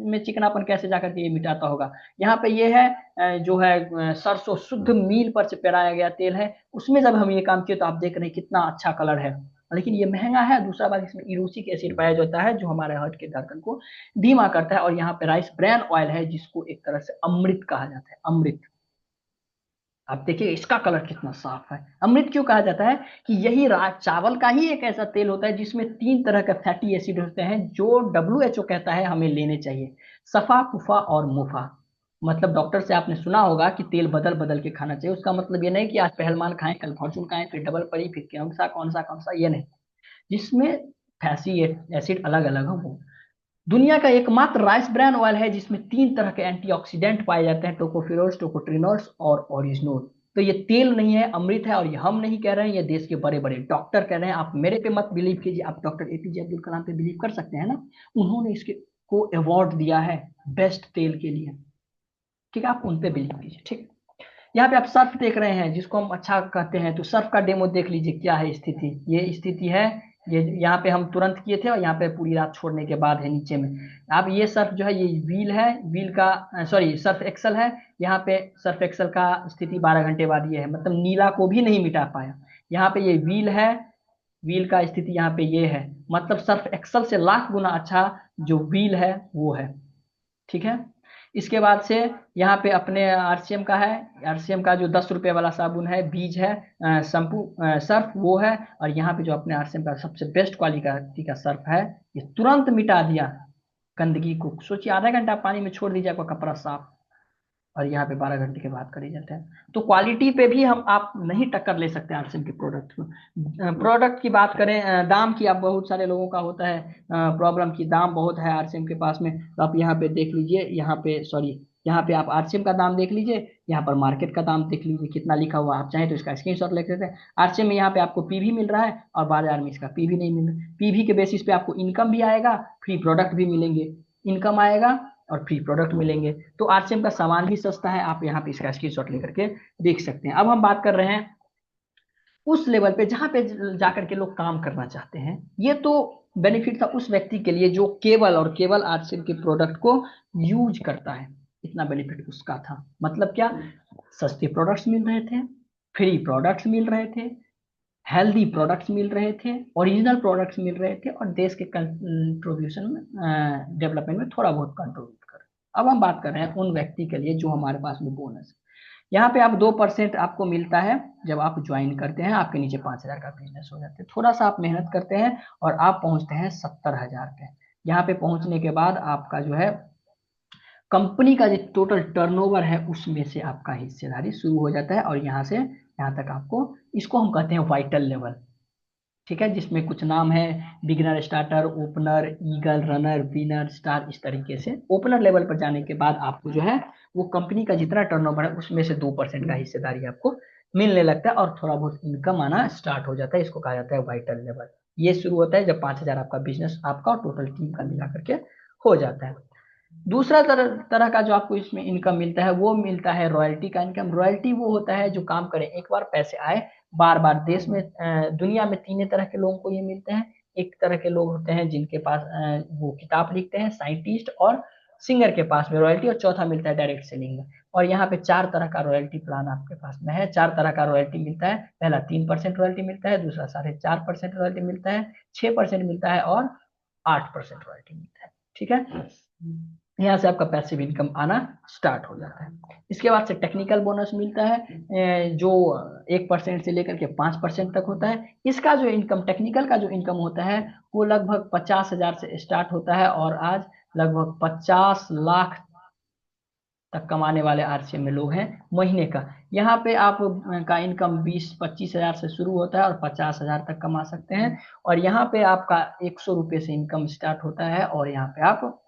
Speaker 1: में चिकनापन कैसे जाकर के ये मिटाता होगा? यहाँ पे ये है जो है सरसों शुद्ध मील पर से पेराया गया तेल है। उसमें जब हम ये काम किए तो आप देख रहे हैं कितना अच्छा कलर है। लेकिन ये महंगा है। दूसरा बात, इसमें इरूसिक एसिड पाया जाता है जो हमारे हार्ट के धड़कन को धीमा करता है। और यहाँ पे राइस ब्रान ऑयल है जिसको एक तरह से अमृत कहा जाता है, अमृत। आप देखिए इसका कलर कितना साफ है। अमृत क्यों कहा जाता है? कि यही चावल का ही एक ऐसा तेल होता है जिसमें 3 तरह के फैटी एसिड होते हैं जो WHO कहता है हमें लेने चाहिए, सफा, कुफा और मुफा। मतलब डॉक्टर से आपने सुना होगा कि तेल बदल बदल के खाना चाहिए। उसका मतलब ये नहीं कि आज पहलमान खाएं, कल फॉर्चून खाएं, फिर डबल परी, फिर कौन सा, ये नहीं। जिसमें फैटी एसिड अलग अलग हो। दुनिया का एकमात्र राइस ब्रान ऑयल है जिसमें 3 तरह के एंटीऑक्सीडेंट पाए जाते हैं, टोकोफिरोल्स, टोकोट्रिनोल्स और ओरिजिनोल। तो ये तेल नहीं है, अमृत है। और ये हम नहीं कह रहे हैं, ये देश के बड़े बड़े डॉक्टर कह रहे हैं। आप मेरे पे मत बिलीव कीजिए, आप डॉक्टर APJ अब्दुल कलाम पे बिलीव कर सकते हैं ना। उन्होंने इसके को अवार्ड दिया है बेस्ट तेल के लिए, ठीक है। आप उन पे बिलीव कीजिए, ठीक। यहाँ पे आप सर्फ देख रहे हैं जिसको हम अच्छा कहते हैं, तो सर्फ का डेमो देख लीजिए क्या है स्थिति। ये स्थिति है, ये यहाँ पे हम तुरंत किए थे और यहाँ पे पूरी रात छोड़ने के बाद है नीचे में। अब ये सर्फ जो है ये व्हील है, व्हील का सॉरी सर्फ एक्सल है। यहाँ पे सर्फ एक्सल का स्थिति 12 घंटे बाद ये है, मतलब नीला को भी नहीं मिटा पाया। यहाँ पे ये व्हील है, व्हील का स्थिति यहाँ पे ये है, मतलब सर्फ एक्सल से लाख गुना अच्छा जो व्हील है वो है, ठीक है। इसके बाद से यहाँ पे अपने RCM का है। RCM का जो 10 रुपए वाला साबुन है, बीज है, शैम्पू, सर्फ वो है। और यहाँ पे जो अपने RCM का सबसे बेस्ट क्वालिटी का सर्फ है, ये तुरंत मिटा दिया गंदगी को। सोचिए आधा घंटा पानी में छोड़ दीजिए आपका कपड़ा साफ। और यहाँ पे 12 घंटे के बाद करे जाते हैं। तो क्वालिटी पे भी हम आप नहीं टक्कर ले सकते आरसीएम के प्रोडक्ट में। प्रोडक्ट की बात करें, दाम की, आप बहुत सारे लोगों का होता है प्रॉब्लम की दाम बहुत है आरसीएम के पास में, तो आप यहाँ पे देख लीजिए, यहाँ पे सॉरी, यहाँ पे आप आरसीएम का दाम देख लीजिए, यहाँ पर मार्केट का दाम देख लीजिए कितना लिखा हुआ, आप चाहें तो इसका स्क्रीनशॉट ले सकते हैं। आरसीएम में यहाँ पे आपको पीवी मिल रहा है और बाजार में इसका पीवी नहीं मिल रहा। पीवी के बेसिस पे आपको इनकम भी आएगा, फ्री प्रोडक्ट भी मिलेंगे, इनकम आएगा और फ्री प्रोडक्ट मिलेंगे। तो आरसीएम का सामान भी सस्ता है, आप यहाँ पे इसका स्क्रीनशॉट लेकर के देख सकते हैं। अब हम बात कर रहे हैं उस लेवल पे जहां पे जाकर के लोग काम करना चाहते हैं। ये तो बेनिफिट था उस व्यक्ति के लिए जो केवल और केवल आरसीएम के प्रोडक्ट को यूज करता है, इतना बेनिफिट उसका था। मतलब क्या, सस्ते प्रोडक्ट्स मिल रहे थे, फ्री प्रोडक्ट्स मिल रहे थे, हेल्दी प्रोडक्ट्स मिल रहे थे, ओरिजिनल प्रोडक्ट्स मिल रहे थे, और देश के कंट्रीब्यूशन में, डेवलपमेंट में थोड़ा बहुत कंट्रीब्यूट कर। अब हम बात कर रहे हैं उन व्यक्ति के लिए जो हमारे पास में बोनस, यहाँ पे आप 2% आपको मिलता है जब आप ज्वाइन करते हैं, आपके नीचे 5,000 का बिजनेस हो जाता है। थोड़ा सा आप मेहनत करते हैं और आप पहुंचते हैं 70,000 पे। यहाँ पे पहुंचने के बाद आपका जो है कंपनी का जो टोटल टर्नओवर है उसमें से आपका हिस्सेदारी शुरू हो जाता है, और यहाँ से यहाँ तक आपको, इसको हम कहते हैं वाइटल लेवल। ठीक है, जिसमें कुछ नाम है, beginner, starter, opener, eagle, runner, winner, star, इस तरीके से। ओपनर लेवल पर जाने के बाद आपको जो है वो कंपनी का जितना टर्नओवर है उसमें से 2% का हिस्सेदारी आपको मिलने लगता है, और थोड़ा बहुत इनकम आना स्टार्ट हो जाता है। इसको कहा जाता है वाइटल लेवल। ये शुरू होता है जब 5,000 आपका बिजनेस, आपका और टोटल टीम का मिला करके हो जाता है। दूसरा तरह का जो आपको इसमें इनकम मिलता है वो मिलता है रॉयल्टी का इनकम। रॉयल्टी वो होता है जो काम करें, एक बार पैसे आए बार बार। देश में, दुनिया में तीन तरह के लोगों को ये मिलते हैं। एक तरह के लोग होते हैं जिनके पास वो किताब लिखते हैं, साइंटिस्ट और सिंगर के पास में रॉयल्टी, और चौथा मिलता है डायरेक्ट सेलिंग में। और यहाँ पे 4 तरह का रॉयल्टी प्लान आपके पास में है। 4 तरह का रॉयल्टी मिलता है। पहला 3% रॉयल्टी मिलता है, दूसरा 4.5% रॉयल्टी मिलता है, 6% मिलता है, और 8% रॉयल्टी मिलता है। ठीक है, यहाँ से आपका पैसिव इनकम आना स्टार्ट हो जाता है। इसके बाद से टेक्निकल बोनस मिलता है, जो 1% से लेकर के 5% तक होता है। इसका जो इनकम, टेक्निकल का जो इनकम होता है वो लगभग 50,000 से स्टार्ट होता है, और आज लगभग 50 लाख तक कमाने वाले आरसीएम में लोग हैं महीने का। यहाँ पे आप का इनकम 20-25 हजार से शुरू होता है और 50,000 तक कमा सकते हैं। और यहाँ पे आपका 100 रुपये से इनकम स्टार्ट होता है, और यहाँ पे आप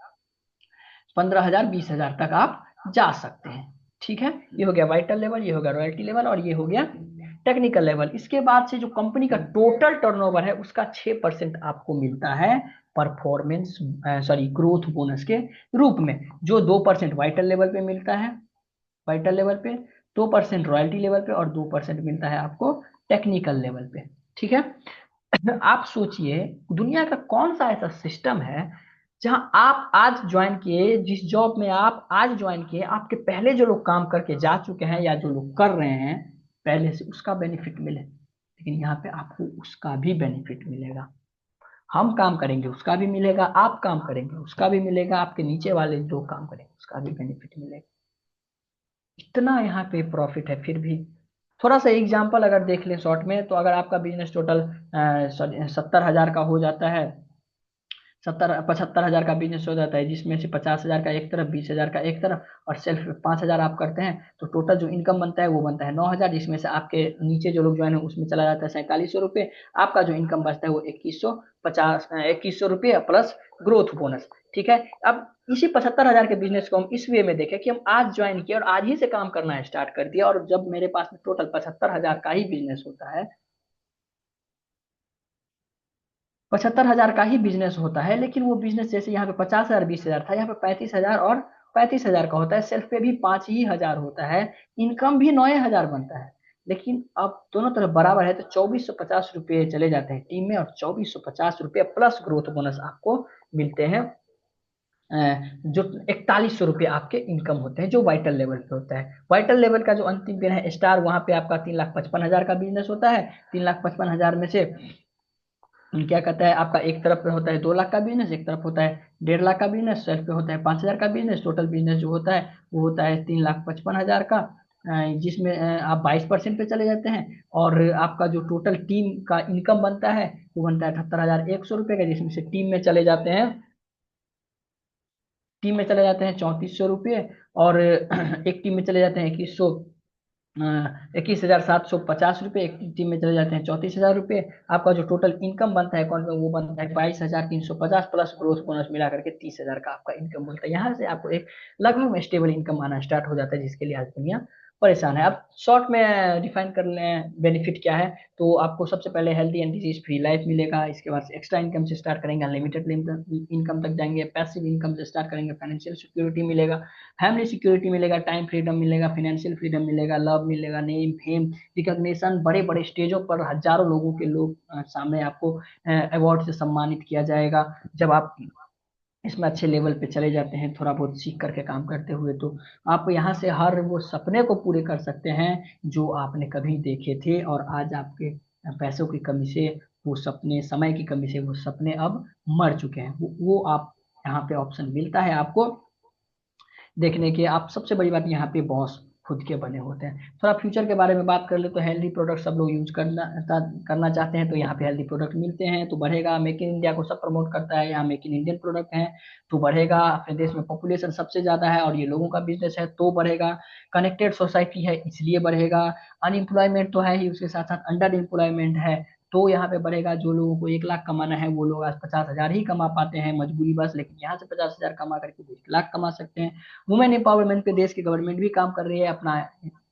Speaker 1: 15,000 20,000 तक आप जा सकते हैं। ठीक है, ये हो गया वाइटल लेवल, ये हो गया रॉयल्टी लेवल, और ये हो गया टेक्निकल लेवल। इसके बाद से जो कंपनी का टोटल टर्नओवर है उसका 6% आपको मिलता है परफॉर्मेंस, सॉरी, ग्रोथ बोनस के रूप में, जो 2% वाइटल लेवल पे मिलता है, वाइटल लेवल पे 2% रॉयल्टी लेवल पे, और 2% मिलता है आपको टेक्निकल लेवल पे। ठीक है, आप सोचिए दुनिया का कौन सा ऐसा सिस्टम है जहां आप आज ज्वाइन किए, जिस जॉब में आप आज ज्वाइन किए, आपके पहले जो लोग काम करके जा चुके हैं या जो लोग कर रहे हैं पहले से, उसका बेनिफिट मिले, लेकिन यहाँ पे आपको उसका भी बेनिफिट मिलेगा। हम काम करेंगे उसका भी मिलेगा, आप काम करेंगे उसका भी मिलेगा, आपके नीचे वाले लोग काम करेंगे उसका भी बेनिफिट मिलेगा। इतना यहाँ पे प्रॉफिट है। फिर भी थोड़ा सा एग्जांपल अगर देख लें शॉर्ट में, तो अगर आपका बिजनेस टोटल 70,000 का हो जाता है, 75,000 का बिजनेस हो जाता है, जिसमें से 50,000 का एक तरफ, 20,000 का एक तरफ, और सेल्फ 5,000 आप करते हैं, तो टोटल जो इनकम बनता है वो बनता है 9,000, जिसमें से आपके नीचे जो लोग ज्वाइन है उसमें चला जाता है 4700 रुपये। आपका जो इनकम बचता है वो 2150 रुपये प्लस ग्रोथ बोनस। ठीक है, अब इसी 75,000 के बिजनेस को हम इस वे में देखें कि हम आज ज्वाइन किए और आज ही से काम करना स्टार्ट कर दिया, और जब मेरे पास में टोटल 75,000 का ही बिजनेस होता है, 75,000 का ही बिजनेस होता है, लेकिन वो बिजनेस जैसे यहाँ पे 50,000 20,000 था, यहाँ पे 35,000 और 35,000 का होता है। सेल्फ पे भी 5 ही हजार होता है, इनकम भी 9,000 बनता है। लेकिन अब दोनों तरफ बराबर है, तो 2,450 रुपये चले जाते हैं टीम में, और 2,450 रुपये प्लस ग्रोथ बोनस आपको मिलते हैं, जो 4100 रुपये आपके इनकम होते हैं, जो वाइटल लेवल पे होता है। वाइटल लेवल का जो अंतिम पेड़ है स्टार, वहां पे आपका 3,55,000 का बिजनेस होता है। 3,55,000 में से क्या कहता है, आपका एक तरफ पे होता है 2 लाख का बिजनेस, एक तरफ होता है 1.5 लाख का बिजनेस, सेल्फ पे होता है 5,000 का बिजनेस। टोटल बिजनेस जो होता है वो होता है 3,55,000 का, जिसमें आप 22% पे चले जाते हैं। और आपका जो टोटल टीम का इनकम बनता है वो बनता है 78,100 रुपये का, जिसमें से टीम में चले जाते हैं टीम में चले जाते हैं 3400 रुपये, और एक टीम में चले जाते हैं 21,750 रुपये, एक टीम में चले जाते हैं 34,000 रुपये। आपका जो टोटल इनकम बनता है अकाउंट में वो बनता है 22,350, प्लस ग्रोथ बोनस मिला करके 30,000 का आपका इनकम बोलता है। यहाँ से आपको एक लगभग स्टेबल इनकम आना स्टार्ट हो जाता है, जिसके लिए आज दुनिया परेशान है। अब शॉर्ट में डिफाइन कर लें बेनिफिट क्या है, तो आपको सबसे पहले healthy and disease free life मिलेगा। इसके बाद एक्स्ट्रा इनकम से स्टार्ट करेंगे, अनलिमिटेड इनकम तक जाएंगे, पैसिव इनकम से स्टार्ट करेंगे, फाइनेंशियल सिक्योरिटी मिलेगा, फैमिली सिक्योरिटी मिलेगा, टाइम फ्रीडम मिलेगा, फाइनेंशियल फ्रीडम मिलेगा, लव मिलेगा, नेम फेम रिकॉग्निशन, बड़े बड़े स्टेजों पर हजारों लोगों के लोग सामने आपको अवार्ड से सम्मानित किया जाएगा। जब आप इसमें अच्छे लेवल पे चले जाते हैं थोड़ा बहुत सीख करके काम करते हुए, तो आप यहाँ से हर वो सपने को पूरे कर सकते हैं जो आपने कभी देखे थे, और आज आपके पैसों की कमी से वो सपने, समय की कमी से वो सपने अब मर चुके हैं। वो आप यहाँ पे ऑप्शन मिलता है आपको देखने के। आप सबसे बड़ी बात यहाँ पे बॉस खुद के बने होते हैं। थोड़ा फ्यूचर के बारे में बात कर ले तो हेल्दी प्रोडक्ट सब लोग यूज करना चाहते हैं, तो यहाँ पे हेल्दी प्रोडक्ट मिलते हैं तो बढ़ेगा। मेक इन इंडिया को सब प्रमोट करता है, यहाँ मेक इन इंडियन प्रोडक्ट है तो बढ़ेगा। अपने देश में पॉपुलेशन सबसे ज्यादा है और ये लोगों का बिजनेस है तो बढ़ेगा। कनेक्टेड सोसाइटी है इसलिए बढ़ेगा। अनएम्प्लॉयमेंट तो है ही, उसके साथ साथ अंडर एम्प्लॉयमेंट है तो यहाँ पे बढ़ेगा। जो लोगों को 1 लाख कमाना है वो लोग आज 50,000 ही कमा पाते हैं मजबूरी बस, लेकिन यहाँ से 50,000 कमा करके वो 1 लाख कमा सकते हैं। वुमेन एम्पावरमेंट पे देश की गवर्नमेंट भी काम कर रही है, अपना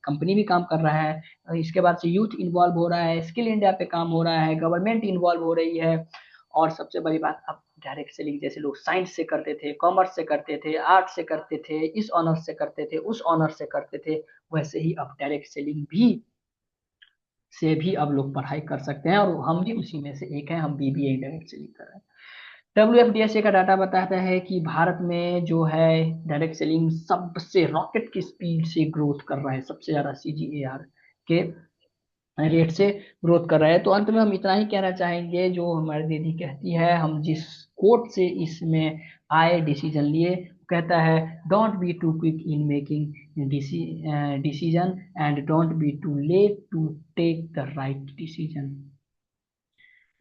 Speaker 1: कंपनी भी काम कर रहा है। इसके बाद से यूथ इन्वॉल्व हो रहा है, स्किल इंडिया पे काम हो रहा है, गवर्नमेंट इन्वॉल्व हो रही है। और सबसे बड़ी बात, अब डायरेक्ट सेलिंग जैसे लोग साइंस से करते थे, कॉमर्स से करते थे, आर्ट से करते थे, इस ऑनर्स से करते थे, उस ऑनर्स से करते थे, वैसे ही अब डायरेक्ट सेलिंग भी से भी अब लोग पढ़ाई कर सकते हैं, और हम भी उसी में से एक हैं, हम बीबीए डायरेक्ट सेलिंग कर रहे हैं। WFDSA का डाटा बताता है कि भारत में जो है डायरेक्ट सेलिंग सबसे रॉकेट की स्पीड से ग्रोथ कर रहा है, सबसे ज्यादा CGAR के रेट से ग्रोथ कर रहा है। तो अंत में हम इतना ही कहना चाहेंगे, जो हमारी दीदी कहती है, हम जिस कोर्ट से इसमें आए डिसीजन लिए, कहता है don't be too quick in making decision and don't be too late to take the right decision.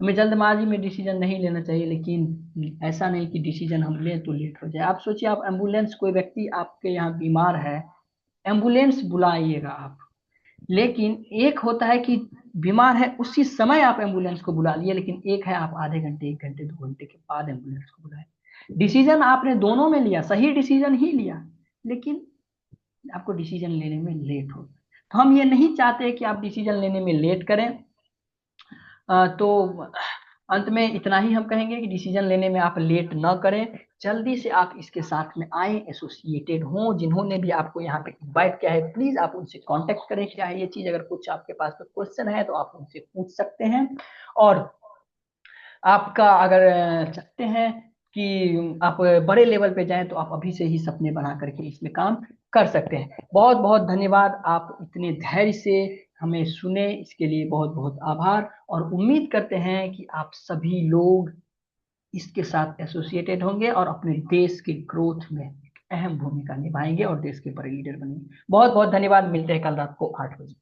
Speaker 1: हमें जल्दबाजी में डिसीजन नहीं लेना चाहिए, लेकिन ऐसा नहीं कि डिसीजन हम लें तो लेट हो जाए। आप सोचिए, आप एम्बुलेंस, कोई व्यक्ति आपके यहाँ बीमार है, एम्बुलेंस बुलाइएगा आप, लेकिन एक होता है कि बीमार है उसी समय आप एम्बुलेंस को बुला लिए, लेकिन एक है आप आधे घंटे, 1 घंटे, 2 घंटे के बाद एम्बुलेंस को बुलाए। डिसीजन आपने दोनों में लिया, सही डिसीजन ही लिया, लेकिन आपको डिसीजन लेने में लेट हो। तो हम ये नहीं चाहते कि आप डिसीजन लेने में लेट करें। तो अंत में इतना ही हम कहेंगे कि डिसीजन लेने में आप लेट ना करें, जल्दी से आप इसके साथ में आए, एसोसिएटेड हों। जिन्होंने भी आपको यहाँ पे इनवाइट किया है प्लीज आप उनसे कांटेक्ट करें, क्या है ये चीज। अगर कुछ आपके पास में क्वेश्चन है तो आप उनसे पूछ सकते हैं। और आपका अगर चाहते हैं कि आप बड़े लेवल पे जाएं तो आप अभी से ही सपने बना करके इसमें काम कर सकते हैं। बहुत बहुत धन्यवाद, आप इतने धैर्य से हमें सुने, इसके लिए बहुत बहुत आभार। और उम्मीद करते हैं कि आप सभी लोग इसके साथ एसोसिएटेड होंगे और अपने देश के ग्रोथ में एक अहम भूमिका निभाएंगे और देश के बड़े लीडर बनेंगे। बहुत बहुत धन्यवाद, मिलते हैं कल रात को 8 बजे।